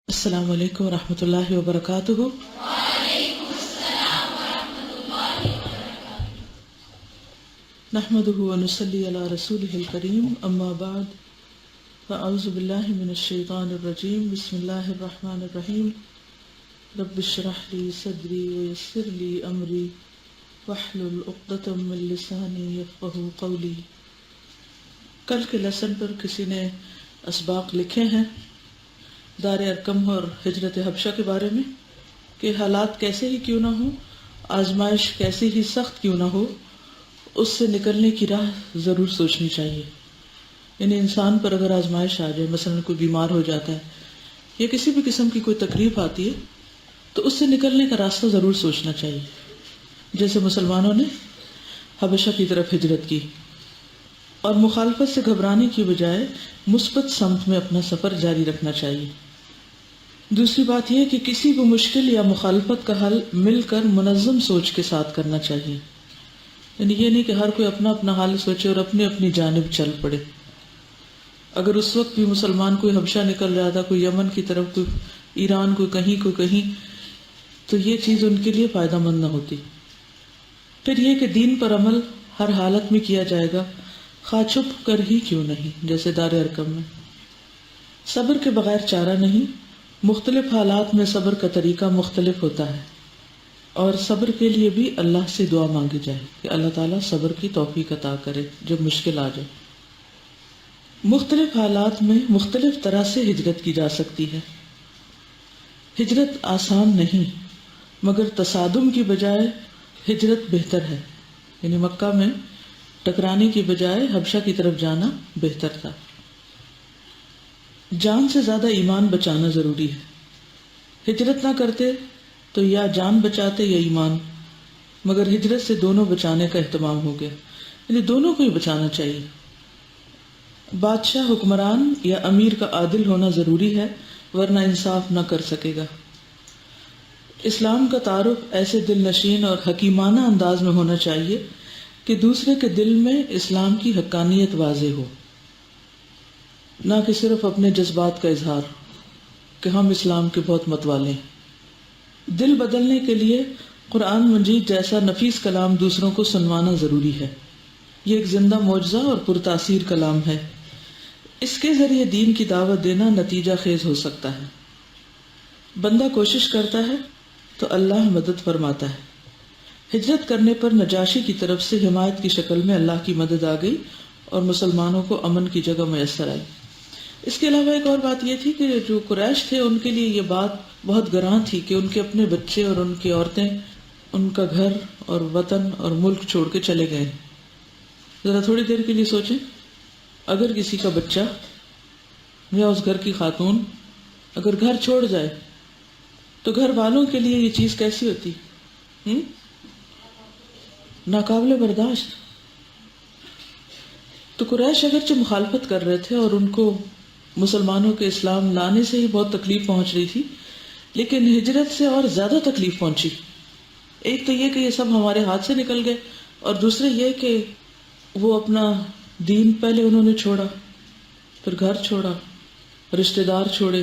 السلام علیکم ورحمۃ اللہ وبرکاتہ۔ نحمده ونصلی علی رسوله الکریم، اما بعد فاعوذ باللہ من الشیطان الرجیم، بسم اللہ الرحمن الرحیم۔ رب اشرح لی صدری ویسر لی امری واحلل عقدۃ من لسانی یفقہوا قولی۔ کل کے لیسن پر کسی نے اسباق لکھے ہیں دار ارقم اور ہجرت حبشہ کے بارے میں کہ حالات کیسے ہی کیوں نہ ہوں، آزمائش کیسی ہی سخت کیوں نہ ہو، اس سے نکلنے کی راہ ضرور سوچنی چاہیے۔ یعنی انسان پر اگر آزمائش آ جائے، مثلا کوئی بیمار ہو جاتا ہے یا کسی بھی قسم کی کوئی تکلیف آتی ہے، تو اس سے نکلنے کا راستہ ضرور سوچنا چاہیے۔ جیسے مسلمانوں نے حبشہ کی طرف ہجرت کی اور مخالفت سے گھبرانے کی بجائے مثبت سمت میں اپنا سفر جاری رکھنا چاہیے۔ دوسری بات یہ کہ کسی بھی مشکل یا مخالفت کا حل مل کر منظم سوچ کے ساتھ کرنا چاہیے۔ یعنی یہ نہیں کہ ہر کوئی اپنا اپنا حال سوچے اور اپنی اپنی جانب چل پڑے۔ اگر اس وقت بھی مسلمان کوئی حبشہ نکل رہا تھا، کوئی یمن کی طرف، کوئی ایران، کوئی کہیں، تو یہ چیز ان کے لیے فائدہ مند نہ ہوتی۔ پھر یہ کہ دین پر عمل ہر حالت میں کیا جائے گا، خواہ چھپ کر ہی کیوں نہیں، جیسے دار ارقم میں۔ صبر کے بغیر چارہ نہیں، مختلف حالات میں صبر کا طریقہ مختلف ہوتا ہے، اور صبر کے لیے بھی اللہ سے دعا مانگی جائے کہ اللہ تعالیٰ صبر کی توفیق عطا کرے جب مشکل آ جائے۔ مختلف حالات میں مختلف طرح سے ہجرت کی جا سکتی ہے۔ ہجرت آسان نہیں، مگر تصادم کی بجائے ہجرت بہتر ہے۔ یعنی مکہ میں ٹکرانے کی بجائے حبشہ کی طرف جانا بہتر تھا۔ جان سے زیادہ ایمان بچانا ضروری ہے۔ ہجرت نہ کرتے تو یا جان بچاتے یا ایمان، مگر ہجرت سے دونوں بچانے کا اہتمام ہو گیا، یعنی دونوں کو ہی بچانا چاہیے۔ بادشاہ، حکمران یا امیر کا عادل ہونا ضروری ہے، ورنہ انصاف نہ کر سکے گا۔ اسلام کا تعارف ایسے دل نشین اور حکیمانہ انداز میں ہونا چاہیے کہ دوسرے کے دل میں اسلام کی حقانیت واضح ہو، نہ کہ صرف اپنے جذبات کا اظہار کہ ہم اسلام کے بہت متوالے ہیں۔ دل بدلنے کے لیے قرآن مجید جیسا نفیس کلام دوسروں کو سنوانا ضروری ہے۔ یہ ایک زندہ معجزہ اور پرتاثیر کلام ہے۔ اس کے ذریعے دین کی دعوت دینا نتیجہ خیز ہو سکتا ہے۔ بندہ کوشش کرتا ہے تو اللہ مدد فرماتا ہے۔ ہجرت کرنے پر نجاشی کی طرف سے حمایت کی شکل میں اللہ کی مدد آ گئی اور مسلمانوں کو امن کی جگہ میسر آئی۔ اس کے علاوہ ایک اور بات یہ تھی کہ جو قریش تھے ان کے لیے یہ بات بہت گراں تھی کہ ان کے اپنے بچے اور ان کی عورتیں ان کا گھر اور وطن اور ملک چھوڑ کے چلے گئے۔ ذرا تھوڑی دیر کے لیے سوچیں، اگر کسی کا بچہ یا اس گھر کی خاتون اگر گھر چھوڑ جائے تو گھر والوں کے لیے یہ چیز کیسی ہوتی؟ ناقابل برداشت۔ تو قریش اگرچہ مخالفت کر رہے تھے اور ان کو مسلمانوں کے اسلام لانے سے ہی بہت تکلیف پہنچ رہی تھی، لیکن ہجرت سے اور زیادہ تکلیف پہنچی۔ ایک تو یہ کہ یہ سب ہمارے ہاتھ سے نکل گئے، اور دوسرے یہ کہ وہ اپنا دین پہلے انہوں نے چھوڑا، پھر گھر چھوڑا، رشتہ دار چھوڑے۔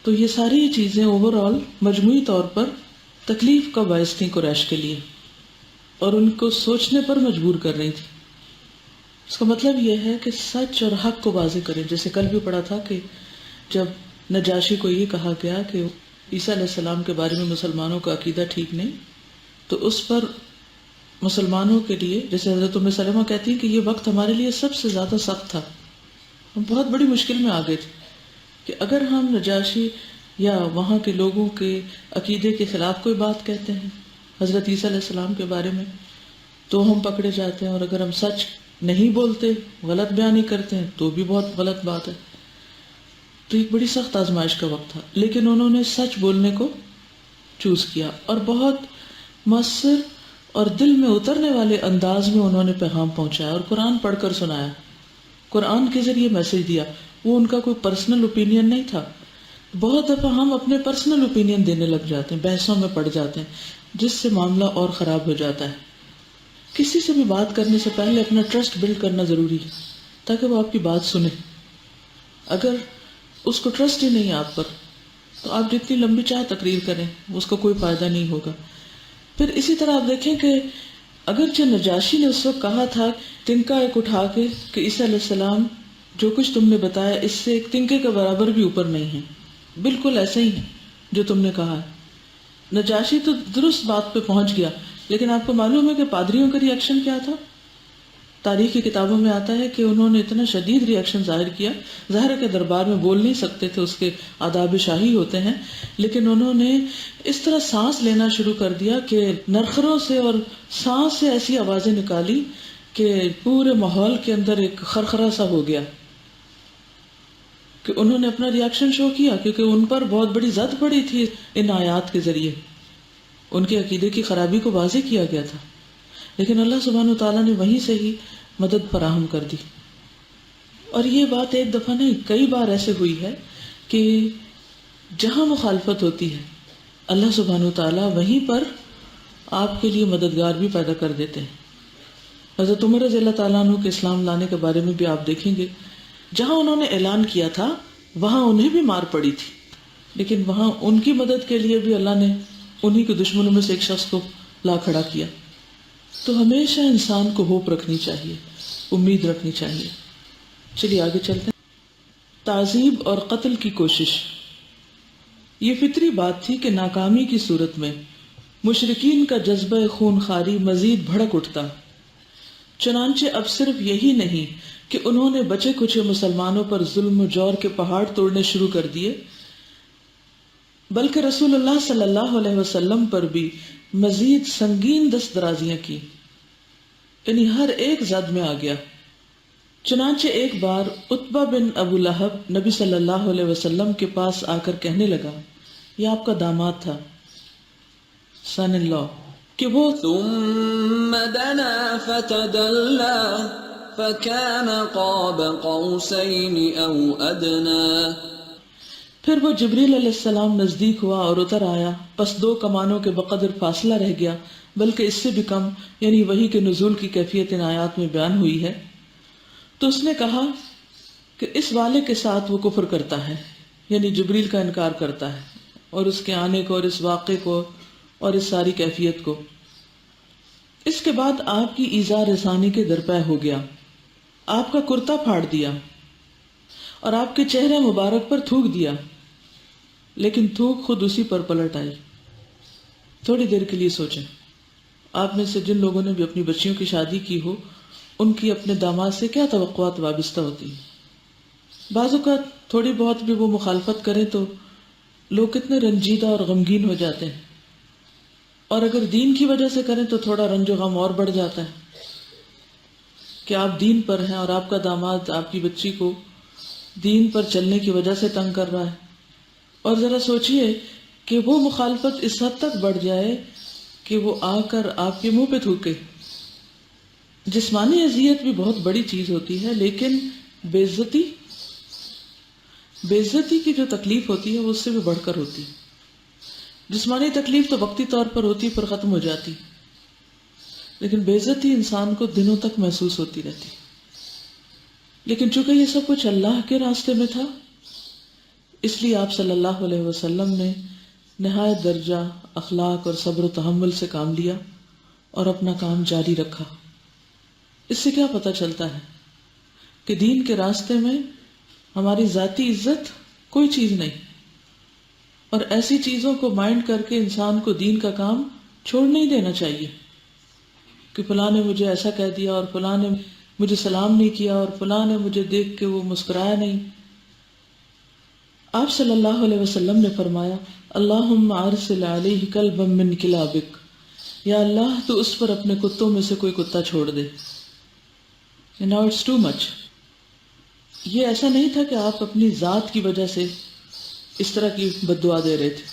تو یہ ساری چیزیں اوور آل مجموعی طور پر تکلیف کا باعث تھیں قریش کے لیے، اور ان کو سوچنے پر مجبور کر رہی تھی۔ اس کا مطلب یہ ہے کہ سچ اور حق کو واضح کریں۔ جیسے کل بھی پڑھا تھا کہ جب نجاشی کو یہ کہا گیا کہ عیسیٰ علیہ السلام کے بارے میں مسلمانوں کا عقیدہ ٹھیک نہیں، تو اس پر مسلمانوں کے لیے، جیسے حضرت ام سلمہ کہتی ہیں کہ یہ وقت ہمارے لیے سب سے زیادہ سخت تھا، ہم بہت بڑی مشکل میں آ گئے تھے کہ اگر ہم نجاشی یا وہاں کے لوگوں کے عقیدے کے خلاف کوئی بات کہتے ہیں حضرت عیسیٰ علیہ السلام کے بارے میں تو ہم پکڑے جاتے ہیں، اور اگر ہم سچ نہیں بولتے، غلط بیانی کرتے ہیں تو بھی بہت غلط بات ہے۔ تو ایک بڑی سخت آزمائش کا وقت تھا، لیکن انہوں نے سچ بولنے کو چوز کیا اور بہت مؤثر اور دل میں اترنے والے انداز میں انہوں نے پیغام پہنچایا اور قرآن پڑھ کر سنایا، قرآن کے ذریعے میسج دیا۔ وہ ان کا کوئی پرسنل اوپینین نہیں تھا۔ بہت دفعہ ہم اپنے پرسنل اوپینین دینے لگ جاتے ہیں، بحثوں میں پڑ جاتے ہیں، جس سے معاملہ اور خراب ہو جاتا ہے۔ کسی سے بھی بات کرنے سے پہلے اپنا ٹرسٹ بلڈ کرنا ضروری ہے تاکہ وہ آپ کی بات سنے۔ اگر اس کو ٹرسٹ ہی نہیں ہے آپ پر تو آپ جتنی لمبی چاہے تقریر کریں اس کو کوئی فائدہ نہیں ہوگا۔ پھر اسی طرح آپ دیکھیں کہ اگرچہ نجاشی نے اس وقت کہا تھا تنکا ایک اٹھا کے کہ عیسیٰ علیہ السلام جو کچھ تم نے بتایا اس سے ایک تنکے کے برابر بھی اوپر نہیں ہے، بالکل ایسا ہی ہے جو تم نے کہا ہے۔ نجاشی تو درست بات پہ پہنچ گیا، لیکن آپ کو معلوم ہے کہ پادریوں کا ری ایکشن کیا تھا؟ تاریخ کی کتابوں میں آتا ہے کہ انہوں نے اتنا شدید ری ایکشن ظاہر کیا، ظاہر کے دربار میں بول نہیں سکتے تھے، اس کے آداب شاہی ہوتے ہیں، لیکن انہوں نے اس طرح سانس لینا شروع کر دیا کہ نرخروں سے اور سانس سے ایسی آوازیں نکالی کہ پورے ماحول کے اندر ایک خرخرا سا ہو گیا، کہ انہوں نے اپنا ری ایکشن شو کیا، کیونکہ ان پر بہت بڑی زد پڑی تھی ان آیات کے ذریعے، ان کے عقیدے کی خرابی کو واضح کیا گیا تھا، لیکن اللہ سبحانہ وتعالیٰ نے وہیں سے ہی مدد فراہم کر دی۔ اور یہ بات ایک دفعہ نہیں، کئی بار ایسے ہوئی ہے کہ جہاں مخالفت ہوتی ہے اللہ سبحانہ وتعالیٰ وہیں پر آپ کے لیے مددگار بھی پیدا کر دیتے ہیں۔ حضرت عمر رضی اللہ تعالیٰ عنہ کے اسلام لانے کے بارے میں بھی آپ دیکھیں گے، جہاں انہوں نے اعلان کیا تھا وہاں انہیں بھی مار پڑی تھی، لیکن وہاں ان کی مدد کے لیے بھی اللہ نے انہی کے دشمنوں میں سے ایک شخص کو لا کھڑا کیا۔ تو ہمیشہ انسان کو ہوپ رکھنی چاہیے، امید رکھنی چاہیے۔ چلیے آگے چلتے ہیں۔ تعذیب اور قتل کی کوشش، یہ فطری بات تھی کہ ناکامی کی صورت میں مشرکین کا جذبہ خون خاری مزید بھڑک اٹھتا، چنانچہ اب صرف یہی نہیں کہ انہوں نے بچے کچے مسلمانوں پر ظلم و جور کے پہاڑ توڑنے شروع کر دیے، بلکہ رسول اللہ صلی اللہ علیہ وسلم پر بھی مزید سنگین دست درازیاں کی، یعنی ہر ایک زد میں آ گیا۔ چنانچہ ایک بار عتبہ بن ابو لہب نبی صلی اللہ علیہ وسلم کے پاس آ کر کہنے لگا، یہ آپ کا داماد تھا، سن ان لا، کہ وہ ثم دنا فتدلى فكان قاب قوسين او ادنى، پھر وہ جبریل علیہ السلام نزدیک ہوا اور اتر آیا، پس 2 کمانوں کے بقدر فاصلہ رہ گیا، بلکہ اس سے بھی کم، یعنی وحی کے نزول کی کیفیت ان آیات میں بیان ہوئی ہے۔ تو اس نے کہا کہ اس والے کے ساتھ وہ کفر کرتا ہے، یعنی جبریل کا انکار کرتا ہے، اور اس کے آنے کو اور اس واقعے کو اور اس ساری کیفیت کو۔ اس کے بعد آپ کی ایذا رسانی کے درپے ہو گیا، آپ کا کرتا پھاڑ دیا اور آپ کے چہرے مبارک پر تھوک دیا، لیکن تھوک خود اسی پر پلٹ آئی۔ تھوڑی دیر کے لیے سوچیں، آپ میں سے جن لوگوں نے بھی اپنی بچیوں کی شادی کی ہو، ان کی اپنے داماد سے کیا توقعات وابستہ ہوتی ہیں۔ بعض اوقات تھوڑی بہت بھی وہ مخالفت کریں تو لوگ کتنے رنجیدہ اور غمگین ہو جاتے ہیں، اور اگر دین کی وجہ سے کریں تو تھوڑا رنج و غم اور بڑھ جاتا ہے کہ آپ دین پر ہیں اور آپ کا داماد آپ کی بچی کو دین پر چلنے کی وجہ سے تنگ کر رہا ہے۔ اور ذرا سوچئے کہ وہ مخالفت اس حد تک بڑھ جائے کہ وہ آ کر آپ کے منہ پہ تھوکے۔ جسمانی اذیت بھی بہت بڑی چیز ہوتی ہے، لیکن بے عزتی کی جو تکلیف ہوتی ہے وہ اس سے بھی بڑھ کر ہوتی ہے۔ جسمانی تکلیف تو وقتی طور پر ہوتی پر ختم ہو جاتی، لیکن بے عزتی انسان کو دنوں تک محسوس ہوتی رہتی۔ لیکن چونکہ یہ سب کچھ اللہ کے راستے میں تھا، اس لیے آپ صلی اللہ علیہ وسلم نے نہایت درجہ اخلاق اور صبر و تحمل سے کام لیا اور اپنا کام جاری رکھا۔ اس سے کیا پتہ چلتا ہے کہ دین کے راستے میں ہماری ذاتی عزت کوئی چیز نہیں، اور ایسی چیزوں کو مائنڈ کر کے انسان کو دین کا کام چھوڑ نہیں دینا چاہیے کہ فلاں نے مجھے ایسا کہہ دیا اور فلاں نے مجھے سلام نہیں کیا اور فلاں نے مجھے دیکھ کے وہ مسکرایا نہیں۔ آپ صلی اللہ علیہ وسلم نے فرمایا، اللہم ارسل علیہ کلبا من کلابک، یا اللہ تو اس پر اپنے کتوں میں سے کوئی کتا چھوڑ دے۔ Now it's too much۔ یہ ایسا نہیں تھا کہ آپ اپنی ذات کی وجہ سے اس طرح کی بد دعا دے رہے تھے۔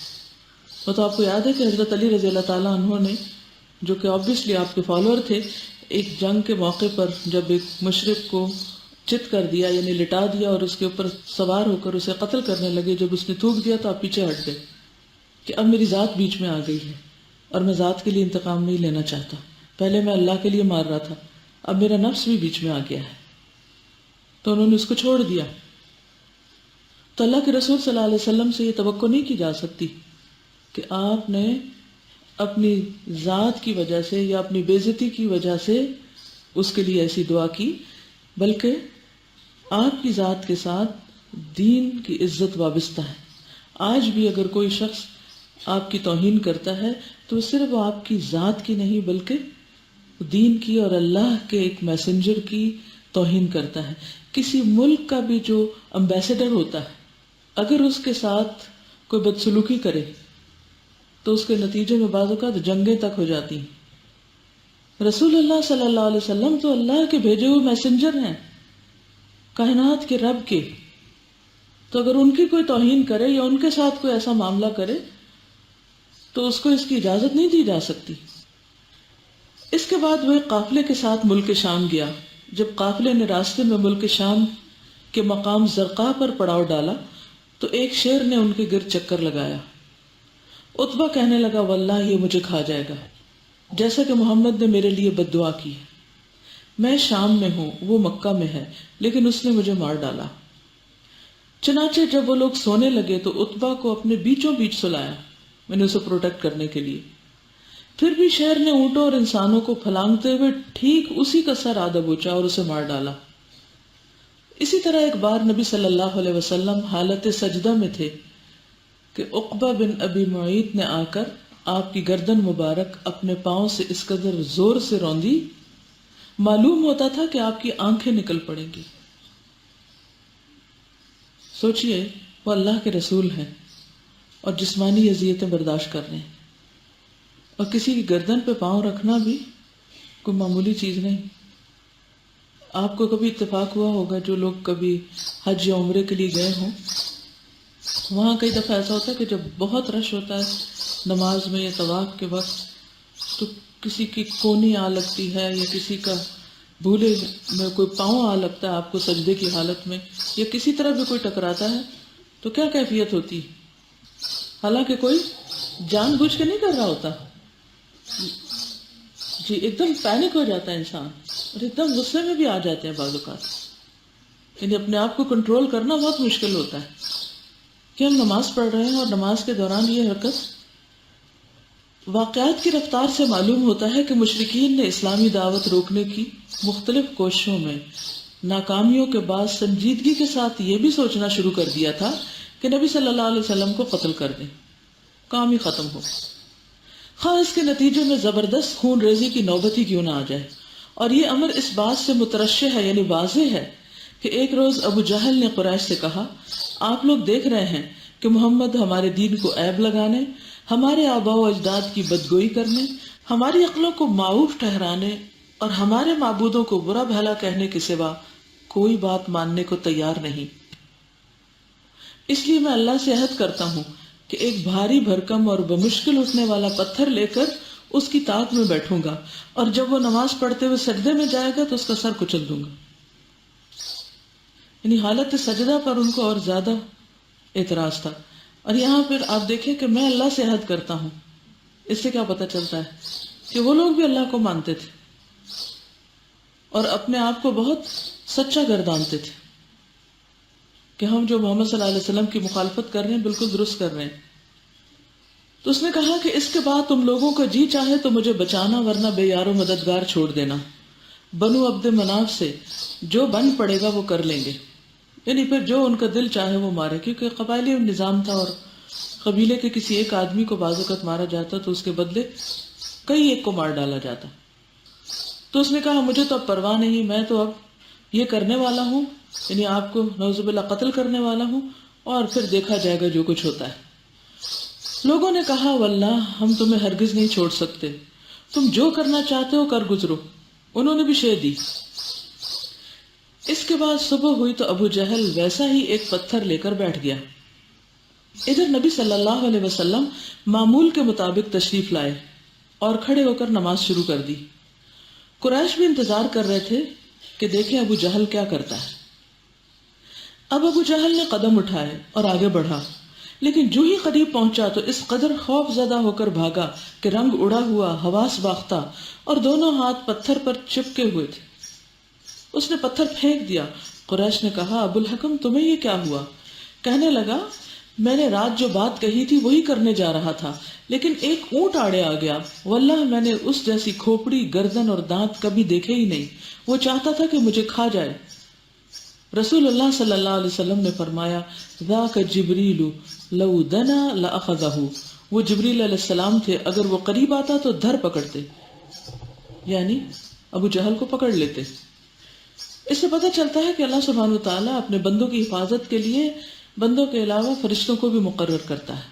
وہ تو آپ کو یاد ہے کہ حضرت علی رضی اللہ تعالیٰ عنہ نے، جو کہ obviously آپ کے فالوور تھے، ایک جنگ کے موقع پر جب ایک مشرک کو چت کر دیا، یعنی لٹا دیا، اور اس کے اوپر سوار ہو کر اسے قتل کرنے لگے، جب اس نے تھوک دیا تو آپ پیچھے ہٹ گئے کہ اب میری ذات بیچ میں آ گئی ہے اور میں ذات کے لیے انتقام نہیں لینا چاہتا، پہلے میں اللہ کے لیے مار رہا تھا، اب میرا نفس بھی بیچ میں آ گیا ہے، تو انہوں نے اس کو چھوڑ دیا۔ تو اللہ کے رسول صلی اللہ علیہ وسلم سے یہ توقع نہیں کی جا سکتی کہ آپ نے اپنی ذات کی وجہ سے یا اپنی بے عزتی کی وجہ سے اس کے لیے ایسی دعا کی، بلکہ آپ کی ذات کے ساتھ دین کی عزت وابستہ ہے۔ آج بھی اگر کوئی شخص آپ کی توہین کرتا ہے تو صرف آپ کی ذات کی نہیں بلکہ دین کی اور اللہ کے ایک میسنجر کی توہین کرتا ہے۔ کسی ملک کا بھی جو امبیسڈر ہوتا ہے اگر اس کے ساتھ کوئی بدسلوکی کرے تو اس کے نتیجے میں بعض اوقات جنگیں تک ہو جاتی ہیں۔ رسول اللہ صلی اللہ علیہ وسلم تو اللہ کے بھیجے ہوئے میسنجر ہیں، کائنات کے رب کے، تو اگر ان کی کوئی توہین کرے یا ان کے ساتھ کوئی ایسا معاملہ کرے تو اس کو اس کی اجازت نہیں دی جا سکتی۔ اس کے بعد وہ ایک قافلے کے ساتھ ملک شام گیا۔ جب قافلے نے راستے میں ملک شام کے مقام زرقاء پر پڑاؤ ڈالا تو ایک شیر نے ان کے گرد چکر لگایا۔ عتبہ کہنے لگا واللہ یہ مجھے کھا جائے گا، جیسا کہ محمد نے میرے لیے بد دعا کی ہے۔ میں شام میں ہوں، وہ مکہ میں ہے، لیکن اس نے مجھے مار ڈالا۔ چنانچہ جب وہ لوگ سونے لگے تو عتبہ کو اپنے بیچوں بیچ سلایا، میں نے اسے پروٹیکٹ کرنے کے لیے۔ پھر بھی شیر نے اونٹوں اور انسانوں کو پھلانگتے ہوئے ٹھیک اسی کا سر آدھا بوچا اور اسے مار ڈالا۔ اسی طرح ایک بار نبی صلی اللہ علیہ وسلم حالت سجدہ میں تھے کہ عقبہ بن ابی معیط نے آ کر آپ کی گردن مبارک اپنے پاؤں سے اس قدر زور سے روندی، معلوم ہوتا تھا کہ آپ کی آنکھیں نکل پڑیں گی۔ سوچئے وہ اللہ کے رسول ہیں اور جسمانی اذیتیں برداشت کر رہے ہیں، اور کسی کی گردن پہ پاؤں رکھنا بھی کوئی معمولی چیز نہیں۔ آپ کو کبھی اتفاق ہوا ہوگا جو لوگ کبھی حج یا عمرے کے لیے گئے ہوں، وہاں کئی دفعہ ایسا ہوتا ہے کہ جب بہت رش ہوتا ہے نماز میں یا طواف کے وقت تو کسی کی کونی آ لگتی ہے یا کسی کا بھولے میں کوئی پاؤں آ لگتا ہے آپ کو سجدے کی حالت میں، یا کسی طرح بھی کوئی ٹکراتا ہے تو کیا کیفیت ہوتی، حالانکہ کوئی جان بوجھ کے نہیں کر رہا ہوتا، جی ایک دم پینک ہو جاتا ہے انسان اور ایک دم غصے میں بھی آ جاتے ہیں بعض اوقات، یعنی اپنے آپ کو کنٹرول کرنا بہت مشکل ہوتا ہے کہ ہم نماز پڑھ رہے ہیں اور نماز کے دوران یہ حرکت۔ واقعات کی رفتار سے معلوم ہوتا ہے کہ مشرکین نے اسلامی دعوت روکنے کی مختلف کوششوں میں ناکامیوں کے بعد سنجیدگی کے ساتھ یہ بھی سوچنا شروع کر دیا تھا کہ نبی صلی اللہ علیہ وسلم کو قتل کر دیں، کام ہی ختم ہو، خواہ اس کے نتیجے میں زبردست خون ریزی کی نوبت ہی کیوں نہ آ جائے۔ اور یہ امر اس بات سے مترشح ہے، یعنی واضح ہے کہ ایک روز ابو جہل نے قریش سے کہا، آپ لوگ دیکھ رہے ہیں کہ محمد ہمارے دین کو عیب لگانے، ہمارے آباء و اجداد کی بدگوئی کرنے، ہماری عقلوں کو معوف ٹھہرانے اور ہمارے معبودوں کو برا بھلا کہنے کے سوا کوئی بات ماننے کو تیار نہیں۔ اس لیے میں اللہ سے عہد کرتا ہوں کہ ایک بھاری بھرکم اور بمشکل اٹھنے والا پتھر لے کر اس کی طاق میں بیٹھوں گا، اور جب وہ نماز پڑھتے ہوئے سجدے میں جائے گا تو اس کا سر کچل دوں گا۔ یعنی حالت سجدہ پر ان کو اور زیادہ اعتراض تھا، اور یہاں پھر آپ دیکھیں کہ میں اللہ سے عہد کرتا ہوں، اس سے کیا پتہ چلتا ہے کہ وہ لوگ بھی اللہ کو مانتے تھے اور اپنے آپ کو بہت سچا گردانتے تھے کہ ہم جو محمد صلی اللہ علیہ وسلم کی مخالفت کر رہے ہیں بالکل درست کر رہے ہیں۔ تو اس نے کہا کہ اس کے بعد تم لوگوں کا جی چاہے تو مجھے بچانا، ورنہ بے یار و مددگار چھوڑ دینا، بنو عبد مناف سے جو بن پڑے گا وہ کر لیں گے، یعنی پھر جو ان کا دل چاہے وہ مارے، کیونکہ قبائلی نظام تھا اور قبیلے کے کسی ایک آدمی کو بعض اوقات مارا جاتا تو اس کے بدلے کئی ایک کو مار ڈالا جاتا۔ تو اس نے کہا مجھے تو اب پرواہ نہیں، میں تو اب یہ کرنے والا ہوں، یعنی آپ کو نعوذ باللہ قتل کرنے والا ہوں، اور پھر دیکھا جائے گا جو کچھ ہوتا ہے۔ لوگوں نے کہا واللہ ہم تمہیں ہرگز نہیں چھوڑ سکتے، تم جو کرنا چاہتے ہو کر گزرو۔ انہوں نے بھی شے دی۔ اس کے بعد صبح ہوئی تو ابو جہل ویسا ہی ایک پتھر لے کر بیٹھ گیا۔ ادھر نبی صلی اللہ علیہ وسلم معمول کے مطابق تشریف لائے اور کھڑے ہو کر نماز شروع کر دی۔ قریش بھی انتظار کر رہے تھے کہ دیکھیں ابو جہل کیا کرتا ہے۔ اب ابو جہل نے قدم اٹھائے اور آگے بڑھا، لیکن جو ہی قریب پہنچا تو اس قدر خوف زدہ ہو کر بھاگا کہ رنگ اڑا ہوا، حواس باختہ، اور دونوں ہاتھ پتھر پر چپکے ہوئے تھے۔ اس نے پتھر پھینک دیا۔ قریش نے کہا ابو الحکم تمہیں یہ کیا ہوا؟ کہنے لگا میں نے رات جو بات کہی تھی وہی کرنے جا رہا تھا، لیکن ایک اونٹ آڑے آ گیا، واللہ میں نے اس جیسی کھوپڑی، گردن اور دانت کبھی دیکھے ہی نہیں، وہ چاہتا تھا کہ مجھے کھا جائے۔ رسول اللہ صلی اللہ علیہ وسلم نے فرمایا ذاک جبریل لو دنا لاخذہ، وہ جبریل علیہ السلام تھے، اگر وہ قریب آتا تو دھر پکڑتے، یعنی ابو جہل کو پکڑ لیتے۔ اس سے پتہ چلتا ہے کہ اللہ سبحانہ وتعالیٰ اپنے بندوں کی حفاظت کے لیے بندوں کے علاوہ فرشتوں کو بھی مقرر کرتا ہے،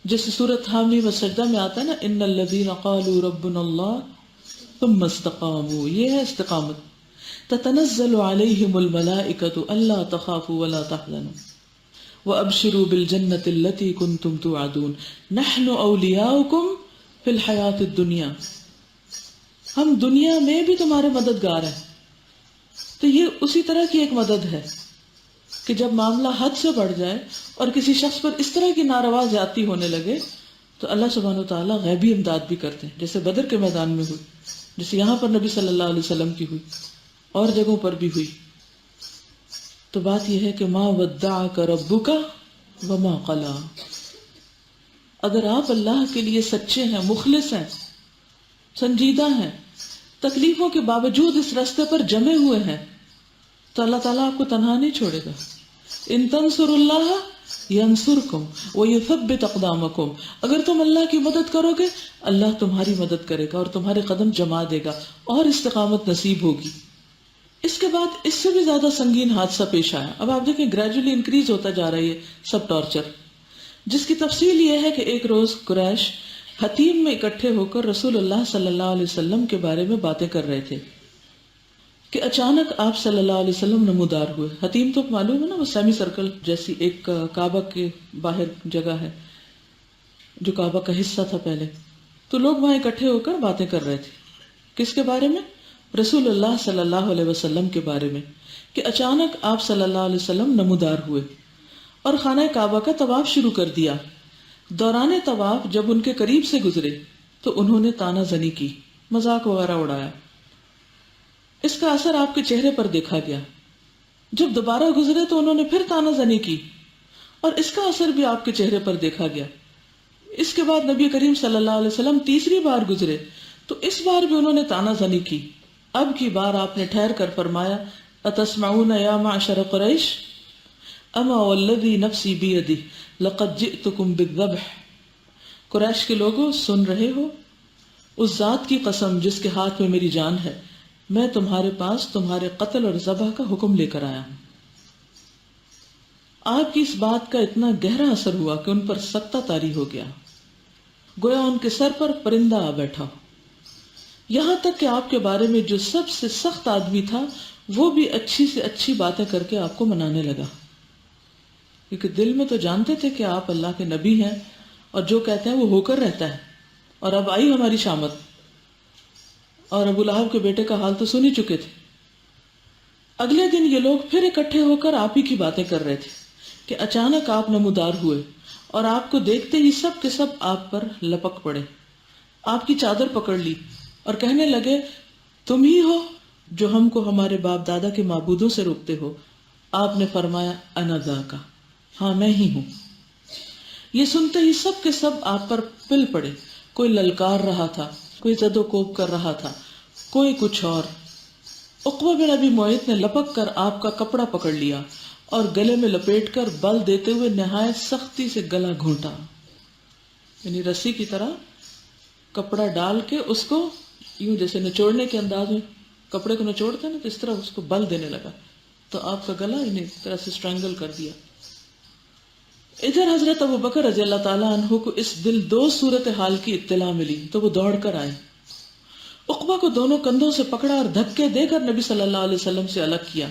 جیسے سورۃ حامی و سجدہ میں آتا ہے نا ان الذین قالوا ربنا اللہ ثم استقاموا، یہ ہے استقامت۔ تتنزل علیہم الملائکۃ الا تخافوا ولا تحزنوا وابشروا بالجنۃ التي کنتم توعدون نحن اولیاؤکم فی الحیاۃ الدنیا، ہم دنیا میں بھی تمہارے مددگار ہیں۔ تو یہ اسی طرح کی ایک مدد ہے کہ جب معاملہ حد سے بڑھ جائے اور کسی شخص پر اس طرح کی ناروا زیادتی ہونے لگے تو اللہ سبحانہ وتعالیٰ غیبی امداد بھی کرتے ہیں، جیسے بدر کے میدان میں ہوئی، جیسے یہاں پر نبی صلی اللہ علیہ وسلم کی ہوئی اور جگہوں پر بھی ہوئی۔ تو بات یہ ہے کہ ما ودعک ربک وما قلی، اگر آپ اللہ کے لیے سچے ہیں، مخلص ہیں، سنجیدہ ہیں، تکلیفوں کے باوجود اس راستے پر جمے ہوئے ہیں، تو اللہ تعالیٰ آپ کو تنہا نہیں چھوڑے گا۔ ان تنصروا اللہ ینصرکم ویثبت اقدامکم، اگر تم اللہ کی مدد کرو گے اللہ تمہاری مدد کرے گا اور تمہارے قدم جما دے گا اور استقامت نصیب ہوگی۔ اس کے بعد اس سے بھی زیادہ سنگین حادثہ پیش آیا۔ اب آپ دیکھیں گریجولی انکریز ہوتا جا رہی ہے سب ٹارچر، جس کی تفصیل یہ ہے کہ ایک روز قریش حتیم میں اکٹھے ہو کر رسول اللہ صلی اللہ علیہ وسلم کے بارے میں باتیں کر رہے تھے کہ اچانک آپ صلی اللہ علیہ وسلم نمودار ہوئے۔ حتیم تو معلوم ہے نا، وہ سیمی سرکل جیسی ایک کعبہ کے باہر جگہ ہے جو کعبہ کا حصہ تھا پہلے۔ تو لوگ وہاں اکٹھے ہو کر باتیں کر رہے تھے، کس کے بارے میں؟ رسول اللہ صلی اللہ علیہ وسلم کے بارے میں، کہ اچانک آپ صلی اللہ علیہ وسلم نمودار ہوئے اور خانہ کعبہ کا طواف شروع کر دیا۔ دوران طواف جب ان کے قریب سے گزرے تو انہوں نے طعنہ زنی کی، مذاق وغیرہ اڑایا۔ اس کا اثر آپ کے چہرے پر دیکھا گیا۔ جب دوبارہ گزرے تو انہوں نے پھر طعنہ زنی کی اور اس کا اثر بھی آپ کے چہرے پر دیکھا گیا۔ اس کے بعد نبی کریم صلی اللہ علیہ وسلم تیسری بار گزرے تو اس بار بھی انہوں نے طعنہ زنی کی۔ اب کی بار آپ نے ٹھہر کر فرمایا اتسمعون یا معشر قریش اما والذی نفسی بیدہ لقد جئتکم بالذبح، قریش کے لوگوں سن رہے ہو؟ اس ذات کی قسم جس کے ہاتھ میں میری جان ہے، میں تمہارے پاس تمہارے قتل اور ذبح کا حکم لے کر آیا ہوں۔ آپ کی اس بات کا اتنا گہرا اثر ہوا کہ ان پر سکتہ طاری ہو گیا، گویا ان کے سر پر پرندہ آ بیٹھا ہو۔ یہاں تک کہ آپ کے بارے میں جو سب سے سخت آدمی تھا وہ بھی اچھی سے اچھی باتیں کر کے آپ کو منانے لگا، کیونکہ دل میں تو جانتے تھے کہ آپ اللہ کے نبی ہیں اور جو کہتے ہیں وہ ہو کر رہتا ہے، اور اب آئی ہماری شامت۔ اور ابو لہب کے بیٹے کا حال تو سن ہی چکے تھے۔ اگلے دن یہ لوگ پھر اکٹھے ہو کر آپ ہی کی باتیں کر رہے تھے کہ اچانک آپ نمودار ہوئے اور آپ کو دیکھتے ہی سب کے سب آپ پر لپک پڑے، آپ کی چادر پکڑ لی اور کہنے لگے تم ہی ہو جو ہم کو ہمارے باپ دادا کے معبودوں سے روکتے ہو۔ آپ نے فرمایا انا ذاک، ہاں میں ہی ہوں۔ یہ سنتے ہی سب کے سب آپ پر پل پڑے، کوئی للکار رہا تھا، کوئی زد و کوب کر رہا تھا، کوئی کچھ اور۔ عقبہ بن ابی معیط نے لپک کر آپ کا کپڑا پکڑ لیا اور گلے میں لپیٹ کر بل دیتے ہوئے نہایت سختی سے گلا گھونٹا، یعنی رسی کی طرح کپڑا ڈال کے اس کو یوں جیسے نچوڑنے کے انداز میں کپڑے کو نچوڑتے ہیں نا، تو اس طرح اس کو بل دینے لگا، تو آپ کا گلا انہیں اس طرح سے اسٹرینگل کر دیا۔ ادھر حضرت ابو بکر رضی اللہ تعالیٰ عنہ کو اس دل دو صورتحال کی اطلاع ملی تو وہ دوڑ کر آئے، عقبہ کو دونوں کندھوں سے پکڑا اور دھکے دے کر نبی صلی اللہ علیہ وسلم سے الگ کیا۔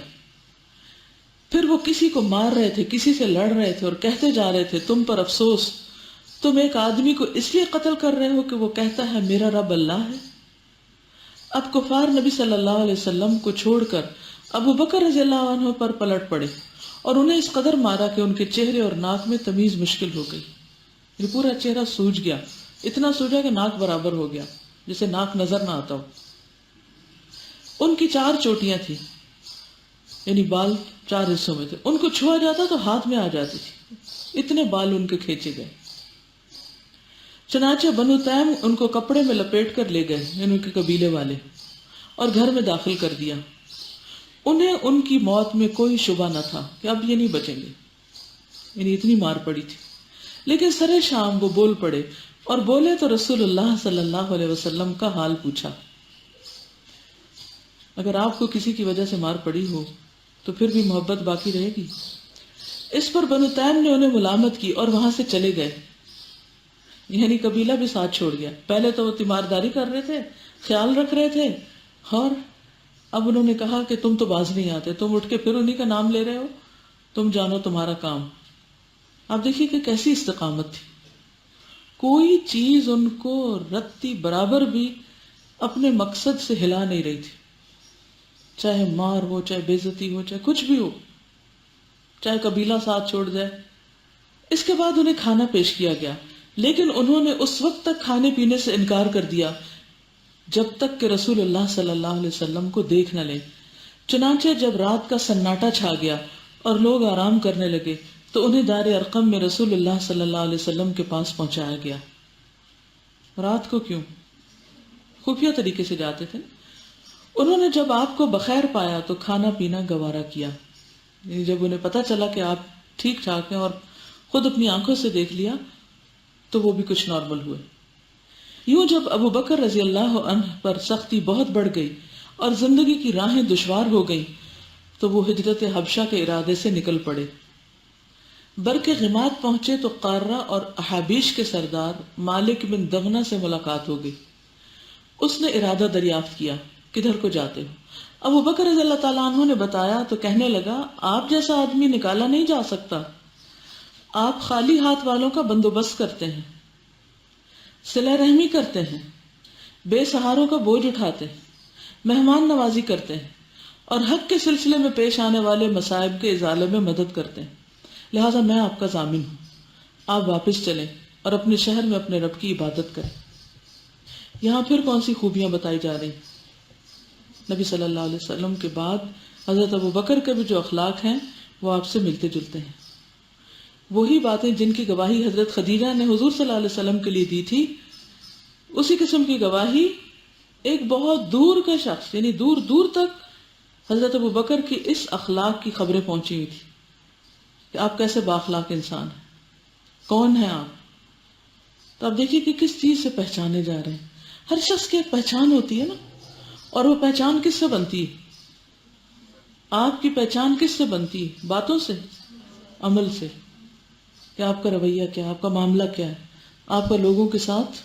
پھر وہ کسی کو مار رہے تھے، کسی سے لڑ رہے تھے اور کہتے جا رہے تھے تم پر افسوس، تم ایک آدمی کو اس لیے قتل کر رہے ہو کہ وہ کہتا ہے میرا رب اللہ ہے۔ اب کفار نبی صلی اللہ علیہ وسلم کو چھوڑ کر ابو بکر رضی اللہ عنہ پر پلٹ پڑے اور انہیں اس قدر مارا کہ ان کے چہرے اور ناک میں تمیز مشکل ہو گئی، یہ پورا چہرہ سوج گیا، اتنا سوجا کہ ناک برابر ہو گیا، جسے ناک نظر نہ آتا ہو۔ ان کی 4 چوٹیاں تھیں، یعنی بال 4 حصوں میں تھے، ان کو چھوا جاتا تو ہاتھ میں آ جاتی تھی، اتنے بال ان کے کھینچے گئے۔ چنانچہ بنو تیم ان کو کپڑے میں لپیٹ کر لے گئے، یعنی ان کے قبیلے والے، اور گھر میں داخل کر دیا۔ انہیں ان کی موت میں کوئی شبہ نہ تھا کہ اب یہ نہیں بچیں گے، یعنی اتنی مار پڑی تھی۔ لیکن سرے شام وہ بول پڑے، اور بولے تو رسول اللہ صلی اللہ علیہ وسلم کا حال پوچھا۔ اگر آپ کو کسی کی وجہ سے مار پڑی ہو تو پھر بھی محبت باقی رہے گی؟ اس پر بنو تیم نے انہیں ملامت کی اور وہاں سے چلے گئے، یعنی قبیلہ بھی ساتھ چھوڑ گیا۔ پہلے تو وہ تیمارداری کر رہے تھے، خیال رکھ رہے تھے، اور اب انہوں نے کہا کہ تم تو باز نہیں آتے، تم اٹھ کے پھر انہی کا نام لے رہے ہو، تم جانو تمہارا کام۔ آپ دیکھیے کہ کیسی استقامت تھی، کوئی چیز ان کو رتی برابر بھی اپنے مقصد سے ہلا نہیں رہی تھی، چاہے مار ہو، چاہے بے عزتی ہو، چاہے کچھ بھی ہو، چاہے قبیلہ ساتھ چھوڑ جائے۔ اس کے بعد انہیں کھانا پیش کیا گیا، لیکن انہوں نے اس وقت تک کھانے پینے سے انکار کر دیا جب تک کہ رسول اللہ صلی اللہ علیہ وسلم کو دیکھ نہ لیں۔ چنانچہ جب رات کا سناٹا چھا گیا اور لوگ آرام کرنے لگے تو انہیں دار ارقم میں رسول اللہ صلی اللہ علیہ وسلم کے پاس پہنچایا گیا۔ رات کو کیوں؟ خفیہ طریقے سے جاتے تھے۔ انہوں نے جب آپ کو بخیر پایا تو کھانا پینا گوارا کیا، یعنی جب انہیں پتا چلا کہ آپ ٹھیک ٹھاک ہیں اور خود اپنی آنکھوں سے دیکھ لیا تو وہ بھی کچھ نارمل ہوئے۔ یوں جب ابو بکر رضی اللہ عنہ پر سختی بہت بڑھ گئی اور زندگی کی راہیں دشوار ہو گئیں تو وہ ہجرت حبشہ کے ارادے سے نکل پڑے۔ برق غماد پہنچے تو قارہ اور احابیش کے سردار مالک بن دغنہ سے ملاقات ہو گئی۔ اس نے ارادہ دریافت کیا، کدھر کو جاتے ہو؟ ابو بکر رضی اللہ تعالیٰ عنہ نے بتایا تو کہنے لگا، آپ جیسا آدمی نکالا نہیں جا سکتا، آپ خالی ہاتھ والوں کا بندوبست کرتے ہیں، صلہ رحمی کرتے ہیں، بے سہاروں کا بوجھ اٹھاتے ہیں، مہمان نوازی کرتے ہیں، اور حق کے سلسلے میں پیش آنے والے مصائب کے ازالے میں مدد کرتے ہیں، لہٰذا میں آپ کا ضامن ہوں، آپ واپس چلیں اور اپنے شہر میں اپنے رب کی عبادت کریں۔ یہاں پھر کون سی خوبیاں بتائی جا رہی؟ نبی صلی اللہ علیہ وسلم کے بعد حضرت ابو بکر کے بھی جو اخلاق ہیں وہ آپ سے ملتے جلتے ہیں۔ وہی باتیں جن کی گواہی حضرت خدیجہ نے حضور صلی اللہ علیہ وسلم کے لیے دی تھی، اسی قسم کی گواہی ایک بہت دور کا شخص، یعنی دور دور تک حضرت ابو بکر کی اس اخلاق کی خبریں پہنچی ہوئی تھی کہ آپ کیسے بااخلاق انسان ہیں، کون ہیں آپ۔ تو آپ دیکھیے کہ کس چیز سے پہچانے جا رہے ہیں۔ ہر شخص کی ایک پہچان ہوتی ہے نا، اور وہ پہچان کس سے بنتی ہے؟ آپ کی پہچان کس سے بنتی ہے؟ باتوں سے، عمل سے، کہ آپ کا رویہ کیا، آپ کا معاملہ کیا ہے، آپ کا لوگوں کے ساتھ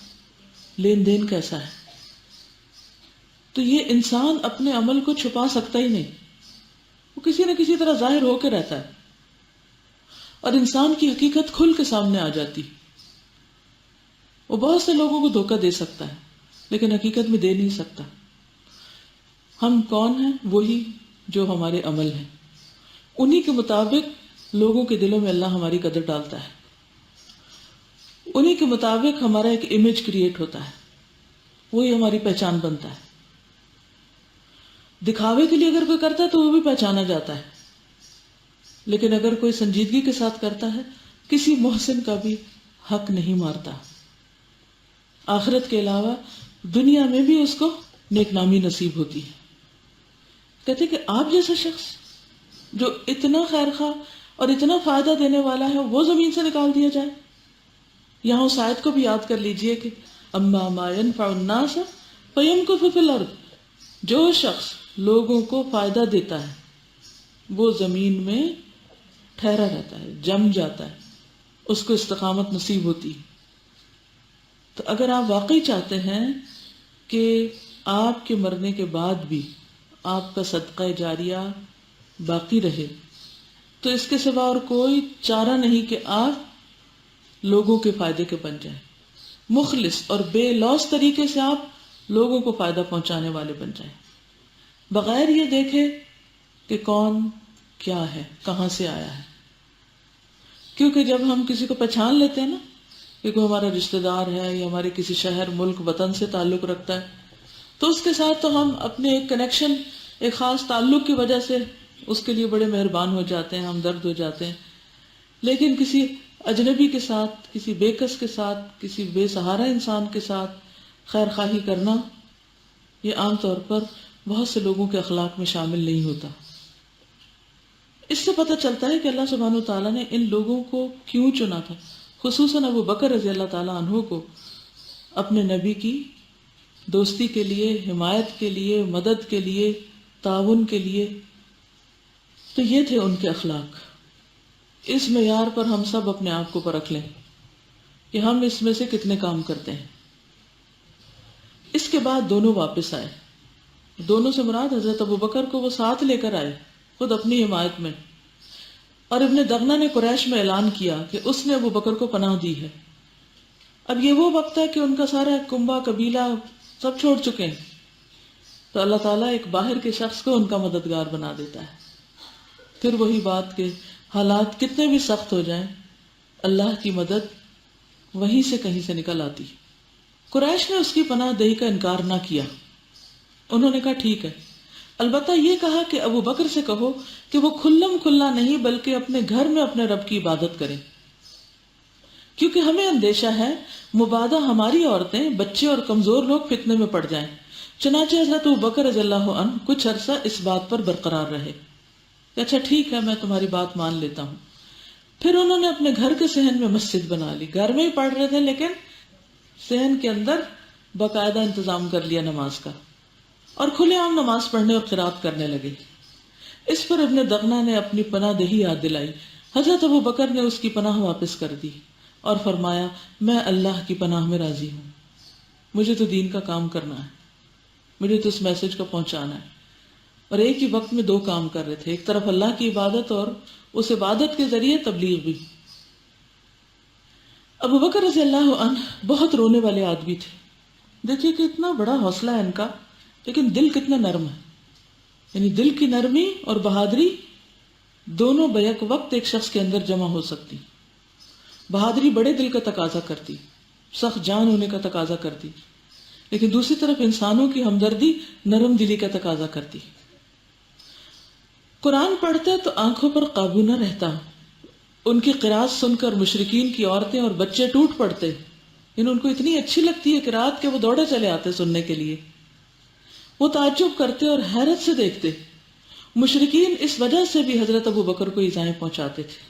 لین دین کیسا ہے۔ تو یہ انسان اپنے عمل کو چھپا سکتا ہی نہیں، وہ کسی نہ کسی طرح ظاہر ہو کے رہتا ہے، اور انسان کی حقیقت کھل کے سامنے آ جاتی۔ وہ بہت سے لوگوں کو دھوکہ دے سکتا ہے لیکن حقیقت میں دے نہیں سکتا۔ ہم کون ہیں؟ وہی جو ہمارے عمل ہیں، انہی کے مطابق لوگوں کے دلوں میں اللہ ہماری قدر ڈالتا ہے، انہی کے مطابق ہمارا ایک امیج کریٹ ہوتا ہے، وہی ہماری پہچان بنتا ہے۔ دکھاوے کے لیے اگر کوئی کرتا ہے تو وہ بھی پہچانا جاتا ہے، لیکن اگر کوئی سنجیدگی کے ساتھ کرتا ہے، کسی محسن کا بھی حق نہیں مارتا، آخرت کے علاوہ دنیا میں بھی اس کو نیک نامی نصیب ہوتی ہے۔ کہتے کہ آپ جیسا شخص جو اتنا خیر خواہ اور اتنا فائدہ دینے والا ہے وہ زمین سے نکال دیا جائے۔ یہاں اس آیت کو بھی یاد کر لیجئے کہ اما ما ينفع الناس فيمكث في الارض، جو شخص لوگوں کو فائدہ دیتا ہے وہ زمین میں ٹھہرا رہتا ہے، جم جاتا ہے، اس کو استقامت نصیب ہوتی ہے۔ تو اگر آپ واقعی چاہتے ہیں کہ آپ کے مرنے کے بعد بھی آپ کا صدقہ جاریہ باقی رہے تو اس کے سوا اور کوئی چارہ نہیں کہ آپ لوگوں کے فائدے کے بن جائیں، مخلص اور بے لوث طریقے سے آپ لوگوں کو فائدہ پہنچانے والے بن جائیں، بغیر یہ دیکھے کہ کون کیا ہے، کہاں سے آیا ہے۔ کیونکہ جب ہم کسی کو پہچان لیتے ہیں نا کہ کوئی ہمارا رشتہ دار ہے یا ہمارے کسی شہر ملک وطن سے تعلق رکھتا ہے تو اس کے ساتھ تو ہم اپنے ایک کنیکشن، ایک خاص تعلق کی وجہ سے اس کے لیے بڑے مہربان ہو جاتے ہیں، ہمدرد ہو جاتے ہیں، لیکن کسی اجنبی کے ساتھ، کسی بے کس کے ساتھ، کسی بے سہارا انسان کے ساتھ خیر خواہی کرنا، یہ عام طور پر بہت سے لوگوں کے اخلاق میں شامل نہیں ہوتا۔ اس سے پتہ چلتا ہے کہ اللہ سبحانہ وتعالیٰ نے ان لوگوں کو کیوں چنا تھا، خصوصاً ابو بکر رضی اللہ تعالیٰ عنہ کو اپنے نبی کی دوستی کے لیے، حمایت کے لیے، مدد کے لیے، تعاون کے لیے۔ تو یہ تھے ان کے اخلاق۔ اس معیار پر ہم سب اپنے آپ کو پرکھ لیں کہ ہم اس میں سے کتنے کام کرتے ہیں۔ اس کے بعد دونوں واپس آئے، دونوں سے مراد حضرت ابو بکر کو وہ ساتھ لے کر آئے خود اپنی حمایت میں، اور ابن دغنہ نے قریش میں اعلان کیا کہ اس نے ابو بکر کو پناہ دی ہے۔ اب یہ وہ وقت ہے کہ ان کا سارا کنبہ قبیلہ سب چھوڑ چکے ہیں، تو اللہ تعالیٰ ایک باہر کے شخص کو ان کا مددگار بنا دیتا ہے۔ پھر وہی بات کہ حالات کتنے بھی سخت ہو جائیں، اللہ کی مدد وہیں سے کہیں سے نکل آتی۔ قریش نے اس کی پناہ دہی کا انکار نہ کیا، انہوں نے کہا ٹھیک ہے، البتہ یہ کہا کہ ابو بکر سے کہو کہ وہ کھلم کھلا نہیں بلکہ اپنے گھر میں اپنے رب کی عبادت کریں، کیونکہ ہمیں اندیشہ ہے مبادا ہماری عورتیں، بچے اور کمزور لوگ فتنے میں پڑ جائیں۔ چنانچہ حضرت ابو بکر رضی اللہ عنہ کچھ عرصہ اس بات پر برقرار رہے کہ اچھا ٹھیک ہے، میں تمہاری بات مان لیتا ہوں۔ پھر انہوں نے اپنے گھر کے صحن میں مسجد بنا لی، گھر میں ہی پڑھ رہے تھے لیکن صحن کے اندر باقاعدہ انتظام کر لیا نماز کا، اور کھلے عام نماز پڑھنے اور قرات کرنے لگے۔ اس پر ابن دغنہ نے اپنی پناہ دہی یاد دلائی، حضرت ابو بکر نے اس کی پناہ واپس کر دی اور فرمایا میں اللہ کی پناہ میں راضی ہوں، مجھے تو دین کا کام کرنا ہے، مجھے تو اس میسج کو پہنچانا ہے۔ اور ایک ہی وقت میں دو کام کر رہے تھے، ایک طرف اللہ کی عبادت اور اس عبادت کے ذریعے تبلیغ بھی۔ ابو بکر رضی اللہ عنہ بہت رونے والے آدمی تھے، دیکھیے کہ اتنا بڑا حوصلہ ہے ان کا، لیکن دل کتنا نرم ہے، یعنی دل کی نرمی اور بہادری دونوں بیک وقت ایک شخص کے اندر جمع ہو سکتی۔ بہادری بڑے دل کا تقاضا کرتی، سخت جان ہونے کا تقاضا کرتی، لیکن دوسری طرف انسانوں کی ہمدردی نرم دلی کا تقاضا کرتی۔ قرآن پڑھتے تو آنکھوں پر قابو نہ رہتا، ان کی قرات سن کر مشرکین کی عورتیں اور بچے ٹوٹ پڑتے، یعنی ان کو اتنی اچھی لگتی ہے قرات کہ وہ دوڑے چلے آتے سننے کے لیے، وہ تعجب کرتے اور حیرت سے دیکھتے۔ مشرکین اس وجہ سے بھی حضرت ابو بکر کو ایذائیں پہنچاتے تھے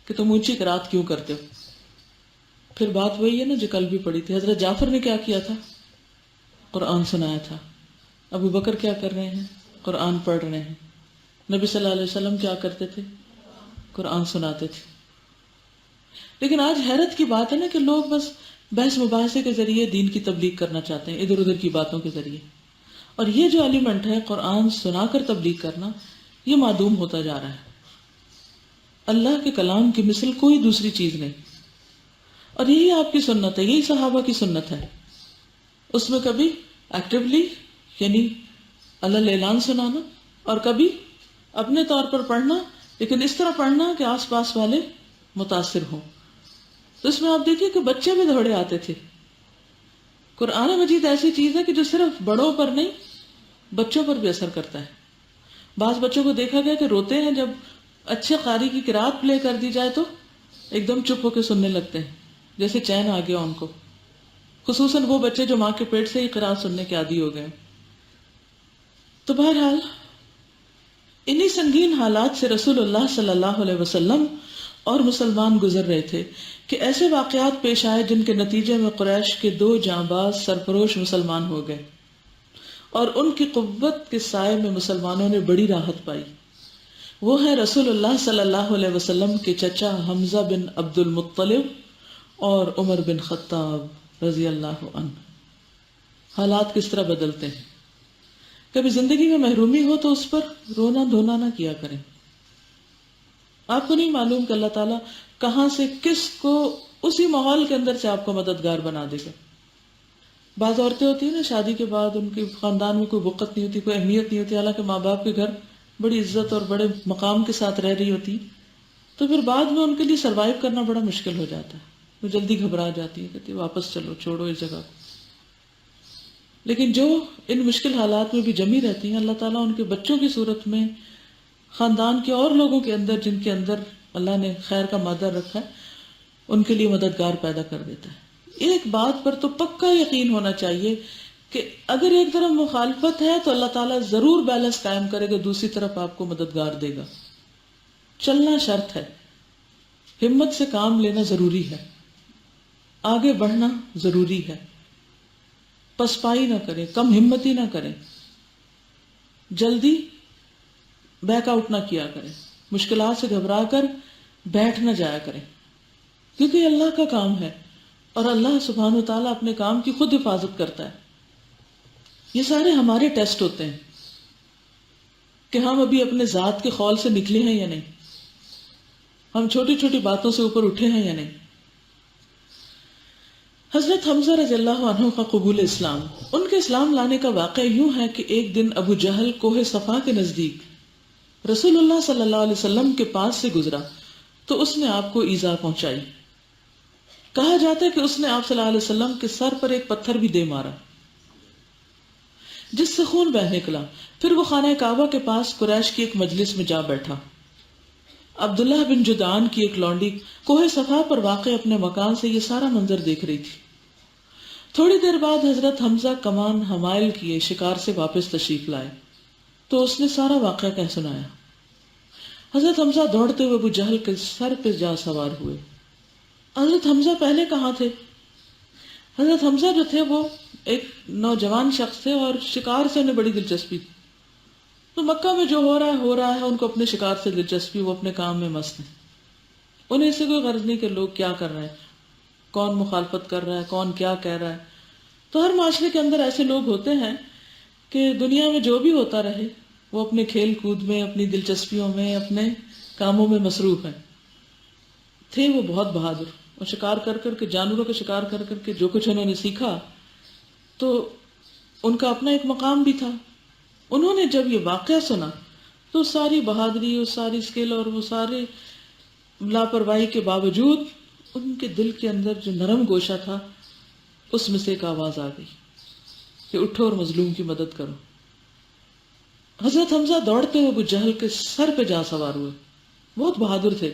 کہ تم اونچی قرات کیوں کرتے ہو۔ پھر بات وہی ہے نا جو کل بھی پڑھی تھی، حضرت جعفر نے کیا کیا تھا؟ قرآن سنایا تھا۔ ابو بکر کیا کر رہے ہیں؟ قرآن پڑھ رہے ہیں۔ نبی صلی اللہ علیہ وسلم کیا کرتے تھے؟ قرآن سناتے تھے۔ لیکن آج حیرت کی بات ہے نا کہ لوگ بس بحث مباحثے کے ذریعے دین کی تبلیغ کرنا چاہتے ہیں، ادھر ادھر کی باتوں کے ذریعے، اور یہ جو ایلیمنٹ ہے قرآن سنا کر تبلیغ کرنا، یہ معدوم ہوتا جا رہا ہے۔ اللہ کے کلام کی مثل کوئی دوسری چیز نہیں، اور یہی آپ کی سنت ہے، یہی صحابہ کی سنت ہے۔ اس میں کبھی ایکٹیولی یعنی اللہ اعلان سنانا، اور کبھی اپنے طور پر پڑھنا، لیکن اس طرح پڑھنا کہ آس پاس والے متاثر ہوں۔ تو اس میں آپ دیکھیے کہ بچے بھی دوڑے آتے تھے۔ قرآن مجید ایسی چیز ہے کہ جو صرف بڑوں پر نہیں بچوں پر بھی اثر کرتا ہے۔ بعض بچوں کو دیکھا گیا کہ روتے ہیں، جب اچھے قاری کی قرات پلے کر دی جائے تو ایک دم چپ ہو کے سننے لگتے ہیں، جیسے چین آ گیا ان کو، خصوصاً وہ بچے جو ماں کے پیٹ سے ہی قرات سننے کے عادی ہو گئے۔ تو بہرحال انہی سنگین حالات سے رسول اللہ صلی اللہ علیہ وسلم اور مسلمان گزر رہے تھے کہ ایسے واقعات پیش آئے جن کے نتیجے میں قریش کے 2 جانباز سرفروش مسلمان ہو گئے، اور ان کی قوت کے سائے میں مسلمانوں نے بڑی راحت پائی۔ وہ ہیں رسول اللہ صلی اللہ علیہ وسلم کے چچا حمزہ بن عبد المطلب اور عمر بن خطاب رضی اللہ عنہ۔ حالات کس طرح بدلتے ہیں۔ کبھی زندگی میں محرومی ہو تو اس پر رونا دھونا نہ کیا کریں۔ آپ کو نہیں معلوم کہ اللہ تعالیٰ کہاں سے کس کو اسی ماحول کے اندر سے آپ کو مددگار بنا دے گا۔ بعض عورتیں ہوتی ہیں نا، شادی کے بعد ان کے خاندان میں کوئی وقت نہیں ہوتی، کوئی اہمیت نہیں ہوتی، حالانکہ ماں باپ کے گھر بڑی عزت اور بڑے مقام کے ساتھ رہ رہی ہوتی، تو پھر بعد میں ان کے لیے سروائیو کرنا بڑا مشکل ہو جاتا ہے، وہ جلدی گھبرا جاتی ہے، کہتی واپس چلو، چھوڑو اس جگہ کو۔ لیکن جو ان مشکل حالات میں بھی جمی رہتی ہیں، اللہ تعالیٰ ان کے بچوں کی صورت میں خاندان کے اور لوگوں کے اندر جن کے اندر اللہ نے خیر کا مادہ رکھا ہے ان کے لیے مددگار پیدا کر دیتا ہے۔ ایک بات پر تو پکا یقین ہونا چاہیے کہ اگر ایک طرف مخالفت ہے تو اللہ تعالیٰ ضرور بیلنس قائم کرے گا، دوسری طرف آپ کو مددگار دے گا۔ چلنا شرط ہے، ہمت سے کام لینا ضروری ہے، آگے بڑھنا ضروری ہے، پسپائی نہ کریں، کم ہمتی نہ کریں، جلدی بیک آؤٹ نہ کیا کریں، مشکلات سے گھبرا کر بیٹھ نہ جایا کریں، کیونکہ یہ اللہ کا کام ہے اور اللہ سبحانہ و تعالیٰ اپنے کام کی خود حفاظت کرتا ہے۔ یہ سارے ہمارے ٹیسٹ ہوتے ہیں کہ ہم ابھی اپنے ذات کے خول سے نکلے ہیں یا نہیں، ہم چھوٹی چھوٹی باتوں سے اوپر اٹھے ہیں یا نہیں۔ حضرت حمزہ رضی اللہ عنہ کا قبول اسلام، ان کے اسلام لانے کا واقعہ یوں ہے کہ ایک دن ابو جہل کوہ صفا کے نزدیک رسول اللہ صلی اللہ علیہ وسلم کے پاس سے گزرا تو اس نے آپ کو ایذا پہنچائی۔ کہا جاتا ہے کہ اس نے آپ صلی اللہ علیہ وسلم کے سر پر ایک پتھر بھی دے مارا جس سے خون بہہ نکلا۔ پھر وہ خانہ کعبہ کے پاس قریش کی ایک مجلس میں جا بیٹھا۔ عبداللہ بن جدعان کی ایک لونڈی کوہ صفا پر واقع اپنے مکان سے یہ سارا منظر دیکھ رہی تھی۔ تھوڑی دیر بعد حضرت حمزہ کمان حمائل کیے شکار سے واپس تشریف لائے تو اس نے سارا واقعہ کہہ سنایا۔ حضرت حمزہ دوڑتے ہوئے ابو جہل کے سر پہ جا سوار ہوئے۔ حضرت حمزہ پہلے کہاں تھے؟ حضرت حمزہ جو تھے وہ ایک نوجوان شخص تھے اور شکار سے انہیں بڑی دلچسپی تھی، تو مکہ میں جو ہو رہا ہے ان کو اپنے شکار سے دلچسپی، وہ اپنے کام میں مست ہیں، انہیں اس سے کوئی غرض نہیں کہ لوگ کیا کر رہے ہیں، کون مخالفت کر رہا ہے، کون کیا کہہ رہا ہے۔ تو ہر معاشرے کے اندر ایسے لوگ ہوتے ہیں کہ دنیا میں جو بھی ہوتا رہے وہ اپنے کھیل کود میں، اپنی دلچسپیوں میں، اپنے کاموں میں مصروف ہیں۔ تھے وہ بہت بہادر اور شکار کر کر کے، جانوروں کا شکار کر کر کے جو کچھ انہوں نے سیکھا تو ان کا اپنا ایک مقام بھی تھا۔ انہوں نے جب یہ واقعہ سنا تو ساری بہادری اور ساری اسکل اور وہ سارے لاپرواہی کے باوجود ان کے دل کے اندر جو نرم گوشہ تھا اس میں سے ایک آواز آ گئی کہ اٹھو اور مظلوم کی مدد کرو۔ حضرت حمزہ دوڑتے ہوئے ابو جہل کے سر پہ جا سوار ہوئے، بہت بہادر تھے،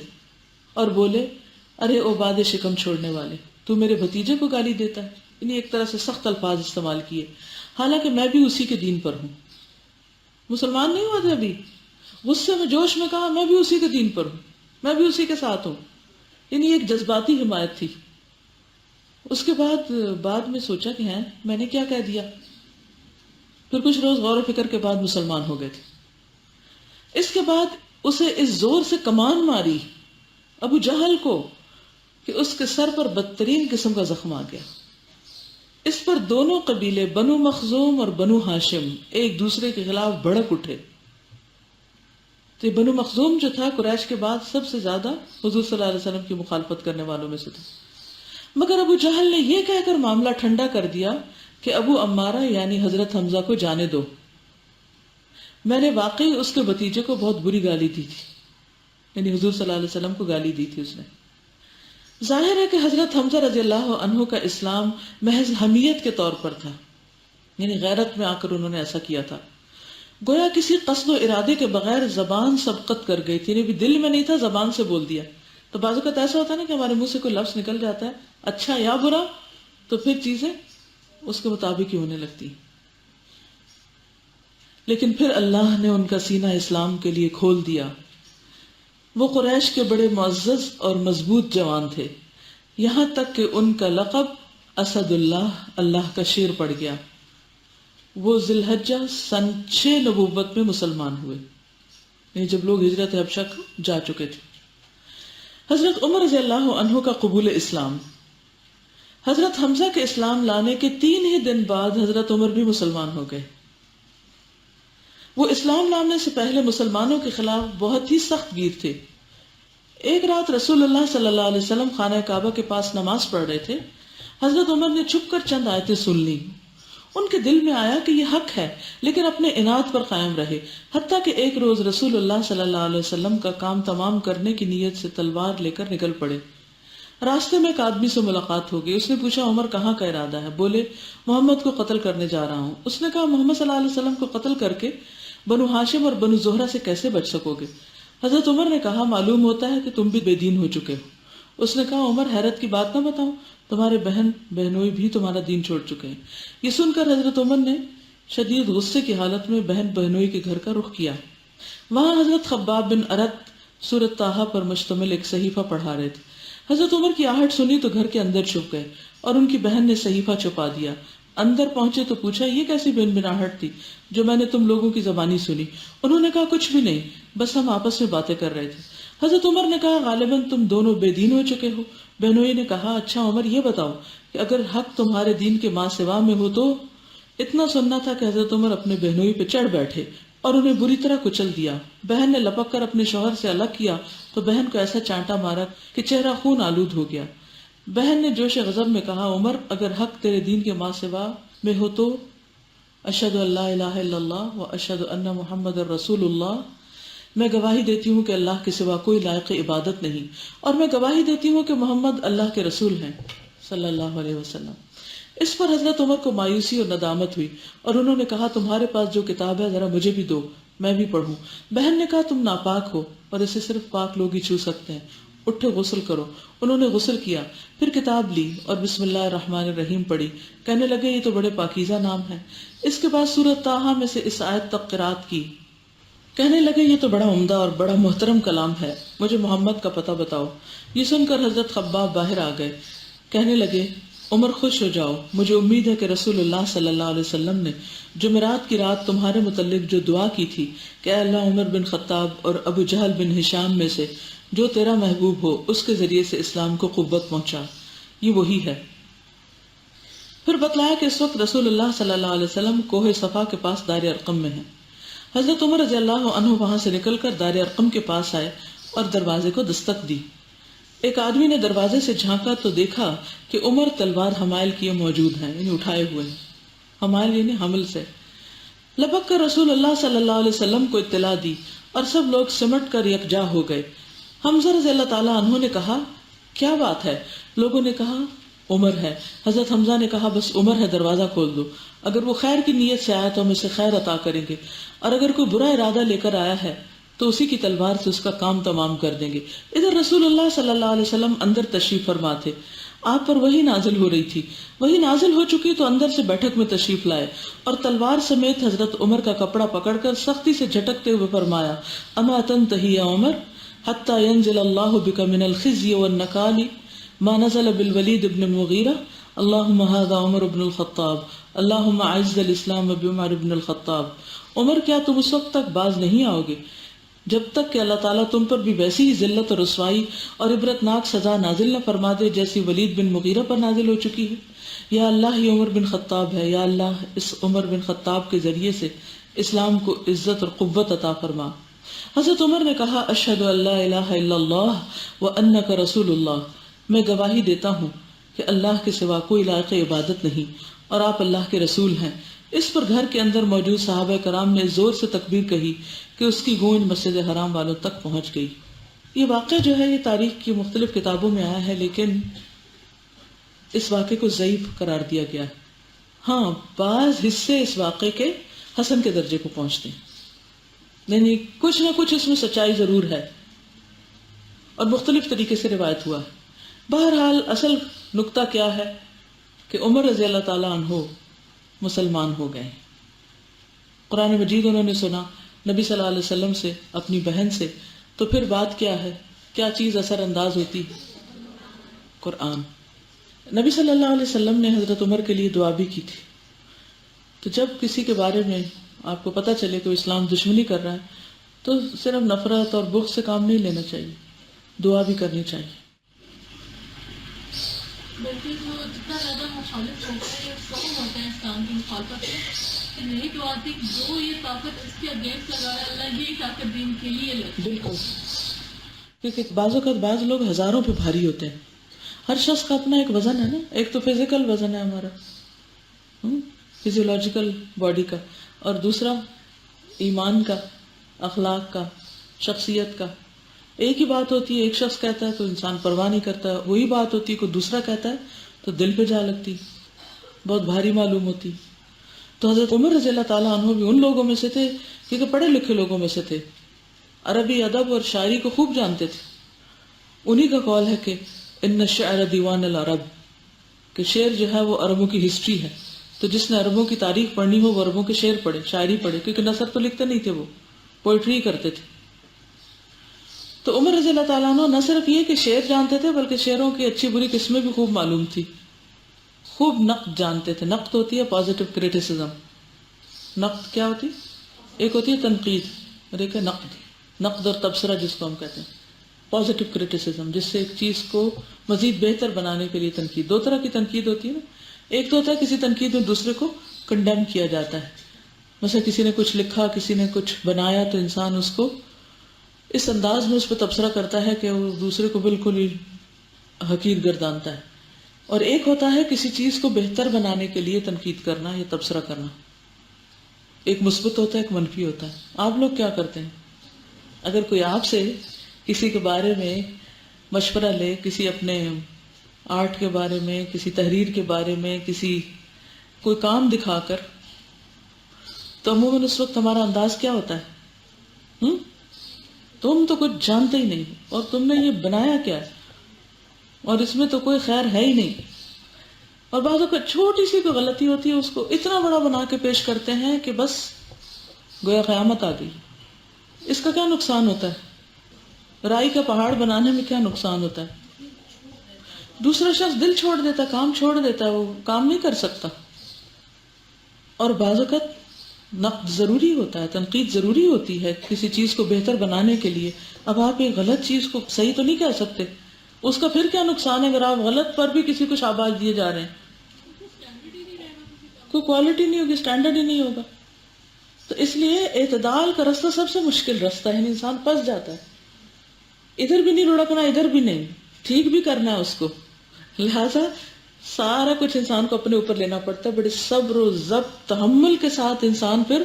اور بولے، ارے عباد شکم چھوڑنے والے، تو میرے بھتیجے کو گالی دیتا ہے۔ یعنی ایک طرح سے سخت الفاظ استعمال کیے، حالانکہ میں بھی اسی کے دین پر ہوں، مسلمان نہیں ہوا تھا ابھی، غصے میں جوش میں کہا میں بھی اسی کے دین پر ہوں، میں بھی اسی کے ساتھ ہوں۔ یعنی ایک جذباتی حمایت تھی۔ اس کے بعد میں سوچا کہ ہیں میں نے کیا کہہ دیا۔ پھر کچھ روز غور و فکر کے بعد مسلمان ہو گئے تھے۔ اس کے بعد اسے اس زور سے کمان ماری ابو جہل کو کہ اس کے سر پر بدترین قسم کا زخم آ گیا۔ اس پر دونوں قبیلے بنو مخزوم اور بنو ہاشم ایک دوسرے کے خلاف بھڑک اٹھے۔ تو بنو مخزوم جو تھا قریش کے بعد سب سے زیادہ حضور صلی اللہ علیہ وسلم کی مخالفت کرنے والوں میں سے تھا، مگر ابو جہل نے یہ کہہ کر معاملہ ٹھنڈا کر دیا کہ ابو عمارہ یعنی حضرت حمزہ کو جانے دو، میں نے واقعی اس کے بھتیجے کو بہت بری گالی دی تھی، یعنی حضور صلی اللہ علیہ وسلم کو گالی دی تھی اس نے۔ ظاہر ہے کہ حضرت حمزہ رضی اللہ عنہ کا اسلام محض حمیت کے طور پر تھا، یعنی غیرت میں آ کر انہوں نے ایسا کیا تھا، گویا کسی قصد و ارادے کے بغیر زبان سبقت کر گئی تھی، یعنی بھی دل میں نہیں تھا، زبان سے بول دیا۔ تو بعض اوقات ایسا ہوتا ہے نا کہ ہمارے منہ سے کوئی لفظ نکل جاتا ہے اچھا یا برا، تو پھر چیزیں اس کے مطابق ہی ہونے لگتی، لیکن پھر اللہ نے ان کا سینہ اسلام کے لیے کھول دیا۔ وہ قریش کے بڑے معزز اور مضبوط جوان تھے، یہاں تک کہ ان کا لقب اسد اللہ، اللہ کا شیر پڑ گیا۔ وہ ذی الحجہ سن 6 نبوت میں مسلمان ہوئے، یعنی جب لوگ ہجرت حبشہ جا چکے تھے۔ حضرت عمر رضی اللہ عنہ کا قبول اسلام، حضرت حمزہ کے اسلام لانے کے 3 ہی دن بعد حضرت عمر بھی مسلمان ہو گئے۔ وہ اسلام لانے سے پہلے مسلمانوں کے خلاف بہت ہی سخت گیر تھے۔ ایک رات رسول اللہ صلی اللہ علیہ وسلم خانہ کعبہ کے پاس نماز پڑھ رہے تھے، حضرت عمر نے چھپ کر چند آیتیں سن لی۔ ان کے دل میں آیا کہ یہ حق ہے، لیکن اپنے عناد پر قائم رہے، حتیٰ کہ ایک روز رسول اللہ صلی اللہ علیہ وسلم کا کام تمام کرنے کی نیت سے تلوار لے کر نکل پڑے۔ راستے میں ایک آدمی سے ملاقات ہو گئی، اس نے پوچھا عمر کہاں کا ارادہ ہے؟ بولے محمد کو قتل کرنے جا رہا ہوں۔ اس نے کہا محمد صلی اللہ علیہ وسلم کو قتل کر کے بنو ہاشم اور بنو زہرہ سے کیسے بچ سکو گے؟ حضرت عمر نے کہا معلوم ہوتا ہے کہ تم بھی بے دین ہو چکے ہو۔ اس نے کہا عمر حیرت کی بات نہ بتاؤ، تمہارے بہن بہنوئی بھی تمہارا دین چھوڑ چکے ہیں۔ یہ سن کر حضرت عمر نے شدید غصے کی حالت میں بہن بہنوئی کے گھر کا رخ کیا۔ وہاں حضرت خباب بن ارت سورۃ طٰہٰ پر مشتمل ایک صحیفہ پڑھا رہے تھے۔ حضرت عمر کی آہٹ سنی تو گھر کے اندر چھپ گئے اور ان کی بہن نے صحیفہ چھپا دیا۔ اندر پہنچے تو پوچھا یہ کیسی بن بناہٹ تھی جو میں نے تم لوگوں کی زبانی سنی؟ انہوں نے کہا کچھ بھی نہیں، بس ہم آپس میں باتیں کر رہے تھے۔ حضرت عمر نے کہا غالباً تم دونوں بے دین ہو چکے ہو۔ بہنوئی نے کہا اچھا عمر یہ بتاؤ کہ اگر حق تمہارے دین کے ماں سوا میں ہو تو؟ اتنا سننا تھا کہ حضرت عمر اپنے بہنوئی پہ چڑھ بیٹھے اور انہیں بری طرح کچل دیا۔ بہن نے لپک کر اپنے شوہر سے الگ کیا تو بہن کو ایسا چانٹا مارا کہ چہرہ خون آلود ہو گیا۔ بہن نے جوش غضب میں کہا عمر اگر حق تیرے دین کے ماں سوا میں ہو تو؟ اشہد ان لا الہ الا اللہ و اشہد ان محمد رسول اللہ، میں گواہی دیتی ہوں کہ اللہ کے سوا کوئی لائق عبادت نہیں، اور میں گواہی دیتی ہوں کہ محمد اللہ کے رسول ہیں صلی اللہ علیہ وسلم۔ اس پر حضرت عمر کو مایوسی اور ندامت ہوئی اور انہوں نے کہا تمہارے پاس جو کتاب ہے ذرا مجھے بھی دو، میں بھی پڑھوں۔ بہن نے کہا تم ناپاک ہو اور اسے صرف پاک لوگ ہی چھو سکتے ہیں، اٹھو غسل کرو۔ انہوں نے غسل کیا، پھر کتاب لی اور بسم اللہ الرحمن الرحیم پڑھی۔ کہنے لگے یہ تو بڑے پاکیزہ نام ہے۔ اس کے بعد سورۃ طٰہٰ میں سے اس آیت تک قرات کی۔ کہنے لگے یہ تو بڑا عمدہ اور بڑا محترم کلام ہے، مجھے محمد کا پتہ بتاؤ۔ یہ سن کر حضرت خباب باہر آ گئے، کہنے لگے عمر خوش ہو جاؤ، مجھے امید ہے کہ رسول اللہ صلی اللہ علیہ وسلم نے جمعرات کی رات تمہارے متعلق جو دعا کی تھی کہ اے اللہ عمر بن خطاب اور ابو جہل بن ہشام میں سے جو تیرا محبوب ہو اس کے ذریعے سے اسلام کو قوت پہنچا، یہ وہی ہے۔ پھر بتلایا کہ اس وقت رسول اللہ صلی اللہ علیہ وسلم کوہ صفا کے پاس دار ارقم میں ہیں۔ حضرت عمر رضی اللہ عنہ وہاں سے نکل کر دار ارقم کے پاس آئے اور دروازے کو دستک دی۔ ایک آدمی نے دروازے سے جھانکا تو دیکھا کہ عمر تلوار حمائل کیے موجود ہیں، یعنی اٹھائے ہوئے ہیں، حمائل یعنی حمل سے۔ لپک کر رسول اللہ صلی اللہ علیہ وسلم کو اطلاع دی اور سب لوگ سمٹ کر یکجا ہو گئے۔ حمزہ رضی اللہ تعالیٰ عنہ نے کہا کیا بات ہے؟ لوگوں نے کہا عمر ہے۔ حضرت حمزہ نے کہا بس عمر ہے، دروازہ کھول دو، اگر وہ خیر کی نیت سے آیا تو ہم اسے خیر عطا کریں گے، اور اگر کوئی برا ارادہ لے کر آیا ہے تو اسی کی تلوار سے اس کا کام تمام کر دیں گے۔ ادھر رسول اللہ صلی اللہ علیہ وسلم اندر تشریف فرما تھے، آپ پر وہی نازل ہو رہی تھی، وہی نازل ہو چکی تو اندر سے بیٹھک میں تشریف لائے اور تلوار سمیت حضرت عمر کا کپڑا پکڑ کر سختی سے جھٹکتے ہوئے فرمایا اما تنتہی یا عمر حتی ینزل اللہ بک من الخزی والنکال ما نزل بالولید بن المغیرہ اللہم ھذا عمر بن الخطاب اللہم اعز الاسلام بعمر بن الخطاب۔ عمر کیا تم اس وقت تک باز نہیں آؤ گے جب تک کہ اللہ تعالیٰ تم پر بھی ویسی ہی ذلت اور رسوائی اور عبرتناک سزا نازل نہ فرما دے جیسی ولید بن مغیرہ پر نازل ہو چکی ہے؟ یا اللہ یہ عمر بن خطاب ہے، یا اللہ اس عمر بن خطاب کے ذریعے سے اسلام کو عزت اور قوت عطا فرما۔ حضرت عمر نے کہا اشہد ان لا الہ الا اللہ وانک رسول اللہ، میں گواہی دیتا ہوں کہ اللہ کے سوا کوئی لائق عبادت نہیں اور آپ اللہ کے رسول ہیں۔ اس پر گھر کے اندر موجود صحابہ کرام نے زور سے تکبیر کہی کہ اس کی گونج مسجد حرام والوں تک پہنچ گئی۔ یہ واقعہ جو ہے یہ تاریخ کی مختلف کتابوں میں آیا ہے، لیکن اس واقعے کو ضعیف قرار دیا گیا ہے۔ ہاں بعض حصے اس واقعے کے حسن کے درجے کو پہنچتے ہیں، یعنی کچھ نہ کچھ اس میں سچائی ضرور ہے اور مختلف طریقے سے روایت ہوا ہے۔ بہرحال اصل نقطہ کیا ہے کہ عمر رضی اللہ تعالیٰ عنہ مسلمان ہو گئے۔ قرآن مجید انہوں نے سنا نبی صلی اللہ علیہ وسلم سے، اپنی بہن سے، تو پھر بات کیا ہے، کیا چیز اثر انداز ہوتی؟ قرآن۔ نبی صلی اللہ علیہ وسلم نے حضرت عمر کے لیے دعا بھی کی تھی۔ تو جب کسی کے بارے میں آپ کو پتہ چلے کہ وہ اسلام دشمنی کر رہا ہے تو صرف نفرت اور بغض سے کام نہیں لینا چاہیے، دعا بھی کرنی چاہیے۔ بلکہ وہ جتنا زیادہ مخالف ہوتا ہے یا قوم ہوتا ہے اسلام کی مخالفت میں، یہی دعا آتی کہ جو یہ طاقت اس کے اگینسٹ لگا ہے اللہ یہی طاقت دین کے لیے لگتی ہے۔ بالکل، کیونکہ بعض اوقات بعض لوگ ہزاروں پہ بھاری ہوتے ہیں۔ ہر شخص کا اپنا ایک وزن ہے نا، ایک تو فزیکل وزن ہے ہمارا فزیولوجیکل باڈی کا، اور دوسرا ایمان کا، اخلاق کا، شخصیت کا۔ ایک ہی بات ہوتی ہے، ایک شخص کہتا ہے تو انسان پرواہ نہیں کرتا، وہی بات ہوتی ہے کوئی دوسرا کہتا ہے تو دل پہ جا لگتی، بہت بھاری معلوم ہوتی۔ تو حضرت عمر رضی اللہ تعالیٰ عنہ بھی ان لوگوں میں سے تھے کیونکہ پڑھے لکھے لوگوں میں سے تھے، عربی ادب اور شاعری کو خوب جانتے تھے. انہی کا قول ہے کہ ان الشعر دیوان العرب، کہ شعر جو ہے وہ عربوں کی ہسٹری ہے. تو جس نے عربوں کی تاریخ پڑھنی ہو وہ عربوں کے شعر پڑھے، شاعری پڑھے، کیونکہ نثر تو لکھتے نہیں تھے، وہ پوئٹری ہی کرتے تھے. تو عمر رضی اللہ تعالیٰ عنہ نہ صرف یہ کہ شعر جانتے تھے بلکہ شعروں کی اچھی بری قسمیں بھی خوب معلوم تھی، خوب نقد جانتے تھے. نقد ہوتی ہے پازیٹیو کریٹیسزم. نقد کیا ہوتی؟ ایک ہوتی ہے تنقید اور ایک ہے نقد. نقد اور تبصرہ جس کو ہم کہتے ہیں، پازیٹیو کریٹیسزم، جس سے ایک چیز کو مزید بہتر بنانے کے لیے تنقید. دو طرح کی تنقید ہوتی ہے نا. ایک تو ہوتا ہے کسی تنقید میں دوسرے کو کنڈیم کیا جاتا ہے، مثلا کسی نے کچھ لکھا، کسی نے کچھ بنایا، تو انسان اس کو اس انداز میں اس پہ تبصرہ کرتا ہے کہ وہ دوسرے کو بالکل ہی حقیر گردانتا ہے. اور ایک ہوتا ہے کسی چیز کو بہتر بنانے کے لیے تنقید کرنا یا تبصرہ کرنا. ایک مثبت ہوتا ہے، ایک منفی ہوتا ہے. آپ لوگ کیا کرتے ہیں؟ اگر کوئی آپ سے کسی کے بارے میں مشورہ لے، کسی اپنے آرٹ کے بارے میں، کسی تحریر کے بارے میں، کسی کوئی کام دکھا کر، تو عموماً اس وقت ہمارا انداز کیا ہوتا ہے؟ تم تو کچھ جانتے ہی نہیں، اور تم نے یہ بنایا کیا ہے، اور اس میں تو کوئی خیر ہے ہی نہیں. اور بعض اوقات چھوٹی سی کوئی غلطی ہوتی ہے اس کو اتنا بڑا بنا کے پیش کرتے ہیں کہ بس گویا قیامت آ گئی. اس کا کیا نقصان ہوتا ہے؟ رائی کا پہاڑ بنانے میں کیا نقصان ہوتا ہے؟ دوسرا شخص دل چھوڑ دیتا ہے، کام چھوڑ دیتا ہے، وہ کام نہیں کر سکتا. اور بعض اوقات نقد ضروری ہوتا ہے، تنقید ضروری ہوتی ہے کسی چیز کو بہتر بنانے کے لیے. اب آپ ایک غلط چیز کو صحیح تو نہیں کہہ سکتے، اس کا پھر کیا نقصان ہے اگر آپ غلط پر بھی کسی کو شاباش دیے جا رہے ہیں؟ کوئی کوالٹی نہیں ہوگی، اسٹینڈرڈ ہی نہیں ہوگا. تو اس لیے اعتدال کا راستہ سب سے مشکل راستہ ہے، انسان پھنس جاتا ہے. ادھر بھی نہیں لڑکنا، ادھر بھی نہیں، ٹھیک بھی کرنا ہے اس کو. لہذا سارا کچھ انسان کو اپنے اوپر لینا پڑتا ہے. بڑے صبر و ضبط تحمل کے ساتھ انسان پھر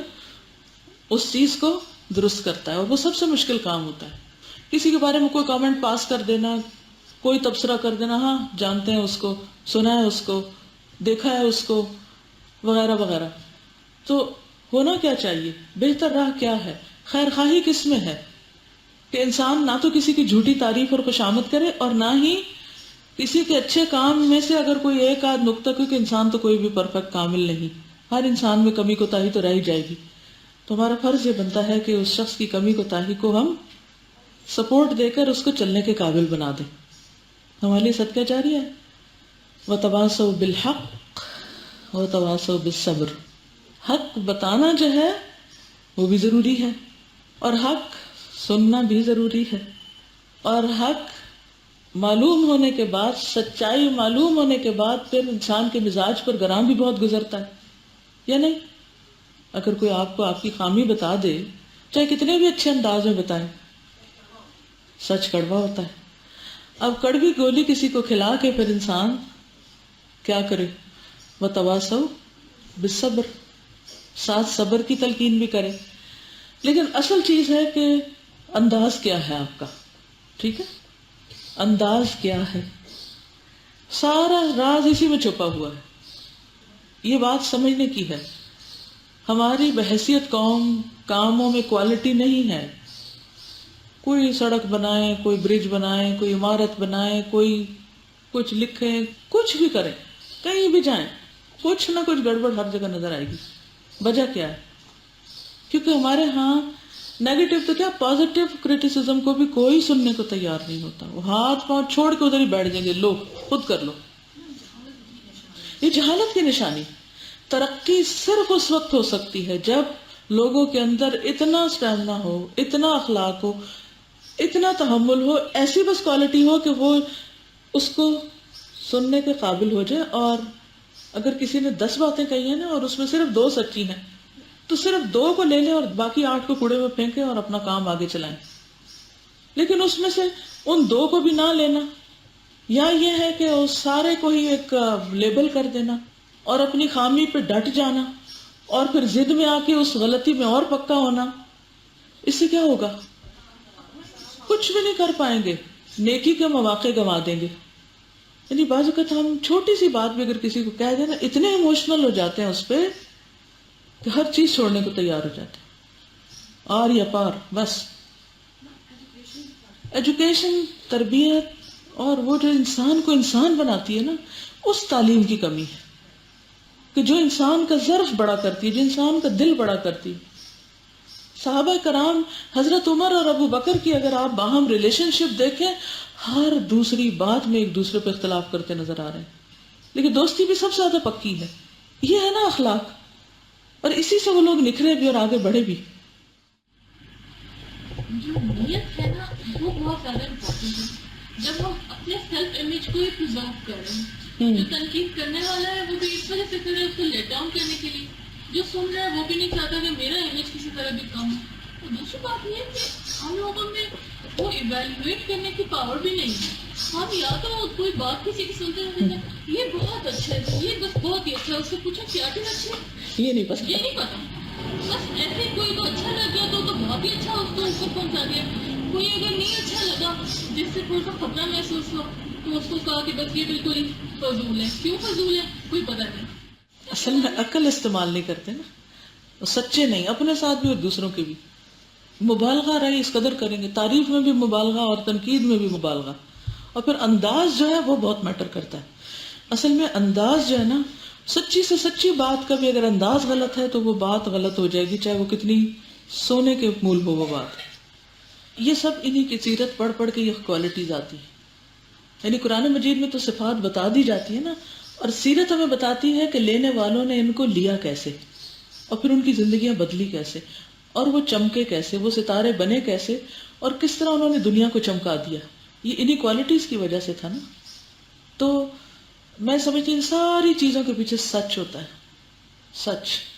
اس چیز کو درست کرتا ہے، اور وہ سب سے مشکل کام ہوتا ہے. کسی کے بارے میں کوئی کامنٹ پاس کر دینا، کوئی تبصرہ کر دینا، ہاں جانتے ہیں اس کو، سنا ہے اس کو، دیکھا ہے اس کو، وغیرہ وغیرہ. تو ہونا کیا چاہیے؟ بہتر راہ کیا ہے؟ خیر خواہی کس میں ہے کہ انسان نہ تو کسی کی جھوٹی تعریف اور خوشامد کرے، اور نہ ہی کسی کے اچھے کام میں سے اگر کوئی ایک آدھ نقطہ، کیونکہ انسان تو کوئی بھی پرفیکٹ کامل نہیں، ہر انسان میں کمی کوتاہی تو رہ ہی جائے گی. تو ہمارا فرض یہ بنتا ہے کہ اس شخص کی کمی کوتاہی کو ہم سپورٹ دے کر اس کو چلنے کے قابل بنا دیں. ہمارے لیے صدقہ جاری ہے. وَتَوَاصَوْا بِالْحَقِّ وَتَوَاصَوْا بِالصَّبْرِ. حق بتانا جو ہے وہ بھی ضروری ہے، اور حق سننا بھی ضروری ہے. اور حق معلوم ہونے کے بعد، سچائی معلوم ہونے کے بعد، پھر انسان کے مزاج پر گراں بھی بہت گزرتا ہے، یا نہیں؟ اگر کوئی آپ کو آپ کی خامی بتا دے، چاہے کتنے بھی اچھے انداز میں بتائے، سچ کڑوا ہوتا ہے. اب کڑوی گولی کسی کو کھلا کے پھر انسان کیا کرے؟ وَتَوَاصَوْا بِالصَّبْرِ، ساتھ صبر کی تلقین بھی کرے. لیکن اصل چیز ہے کہ انداز کیا ہے آپ کا. ٹھیک ہے، انداز کیا ہے، سارا راز اسی میں چھپا ہوا ہے. یہ بات سمجھنے کی ہے. ہماری بحیثیت قوم کاموں میں کوالٹی نہیں ہے. کوئی سڑک بنائے، کوئی برج بنائے، کوئی عمارت بنائے، کوئی کچھ لکھے، کچھ بھی کریں، کہیں بھی جائیں، کچھ نہ کچھ گڑبڑ ہر جگہ نظر آئے گی. وجہ کیا ہے؟ کیونکہ ہمارے ہاں نیگیٹو تو کیا، پازیٹیو کریٹیسزم کو بھی کوئی سننے کو تیار نہیں ہوتا. وہ ہاتھ پاؤں چھوڑ کے ادھر ہی بیٹھ جائیں گے، لو خود کر لو. یہ جہالت کی نشانی. ترقی صرف اس وقت ہو سکتی ہے جب لوگوں کے اندر اتنا اسٹیمنا ہو، اتنا اخلاق ہو، اتنا تحمل ہو، ایسی بس کوالٹی ہو کہ وہ اس کو سننے کے قابل ہو جائے. اور اگر کسی نے 10 باتیں کہی ہیں نا اور اس میں صرف 2 سچی ہیں، تو صرف 2 کو لے لیں اور باقی 8 کو کوڑے میں پھینکیں اور اپنا کام آگے چلائیں. لیکن اس میں سے ان 2 کو بھی نہ لینا، یا یہ ہے کہ اس سارے کو ہی ایک لیبل کر دینا اور اپنی خامی پہ ڈٹ جانا، اور پھر ضد میں آ کے اس غلطی میں اور پکا ہونا. اس سے کیا ہوگا؟ کچھ بھی نہیں کر پائیں گے، نیکی کے مواقع گنوا دیں گے. یعنی بعض اوقات ہم چھوٹی سی بات بھی اگر کسی کو کہہ دیں نا، اتنے ایموشنل ہو جاتے ہیں اس پہ کہ ہر چیز چھوڑنے کو تیار ہو جاتے ہیں، آر یا پار بس. ایجوکیشن، تربیت اور وہ جو انسان کو انسان بناتی ہے نا، اس تعلیم کی کمی ہے کہ جو انسان کا ظرف بڑا کرتی ہے، جو انسان کا دل بڑا کرتی ہے. صحابہ کرام، حضرت عمر اور ابو بکر کی اگر آپ باہم ریلیشن شپ دیکھیں، ہر دوسری بات میں ایک دوسرے پہ اختلاف کرتے نظر آ رہے ہیں، لیکن دوستی بھی سب سے زیادہ پکی ہے. یہ ہے نا اخلاق، اور اسی سے وہ لوگ نکھرے بھی اور آگے بڑھے بھی. جو نیت ہے نا وہ بہت زیادہ امپورٹنٹ ہے. جب ہم اپنے سیلف امیج کو ہی پرزرو کر رہے ہیں، جو تنقید کرنے والا ہے وہ بھی اس وجہ سے کر رہا ہے اس کو لیٹ ڈاؤن کرنے کے لیے، جو سن رہا ہے وہ بھی نہیں چاہتا کہ میرا امیج کسی طرح بھی کم ہو. اور دوسری بات یہ ہے کہ ہم لوگوں میں وہ ایویلویٹ کرنے کی پاور بھی نہیں ہے. ہم یا تو کوئی بات کسی کی سنتے رہتے ہیں، یہ بہت اچھا ہے، یہ بس بہت ہی اچھا ہے، اس سے پوچھا کیا چیز اچھی ہے، یہ نہیں پتا. یہ نہیں پتا. بس ایسے کوئی تو اچھا لگ گیا تو بہت ہی اچھا اس کو اوپر پہنچا دیا. کوئی اگر نہیں اچھا لگا، جس سے تھوڑا سا خطرہ محسوس ہو، تو اس کو کہا کہ بس یہ بالکل ہی فضول ہے. کیوں فضول ہے کوئی پتہ نہیں. اصل میں عقل استعمال نہیں کرتے نا، سچے نہیں، اپنے ساتھ بھی اور دوسروں کے بھی. مبالغہ رہی اس قدر کریں گے، تعریف میں بھی مبالغہ اور تنقید میں بھی مبالغہ. اور پھر انداز جو ہے وہ بہت میٹر کرتا ہے. اصل میں انداز جو ہے نا، سچی سے سچی بات کا بھی اگر انداز غلط ہے تو وہ بات غلط ہو جائے گی، چاہے وہ کتنی سونے کے مول ہو وہ بات. یہ سب انہی کی سیرت پڑھ پڑھ کے یہ کوالٹیز آتی ہیں. یعنی قرآن مجید میں تو صفات بتا دی جاتی ہے نا، اور سیرت ہمیں بتاتی ہے کہ لینے والوں نے ان کو لیا کیسے، اور پھر ان کی زندگیاں بدلی کیسے، اور وہ چمکے کیسے، وہ ستارے بنے کیسے، اور کس طرح انہوں نے دنیا کو چمکا دیا. یہ انہی کوالٹیز کی وجہ سے تھا نا. تو میں سمجھتی ہوں ان ساری چیزوں کے پیچھے سچ ہوتا ہے، سچ.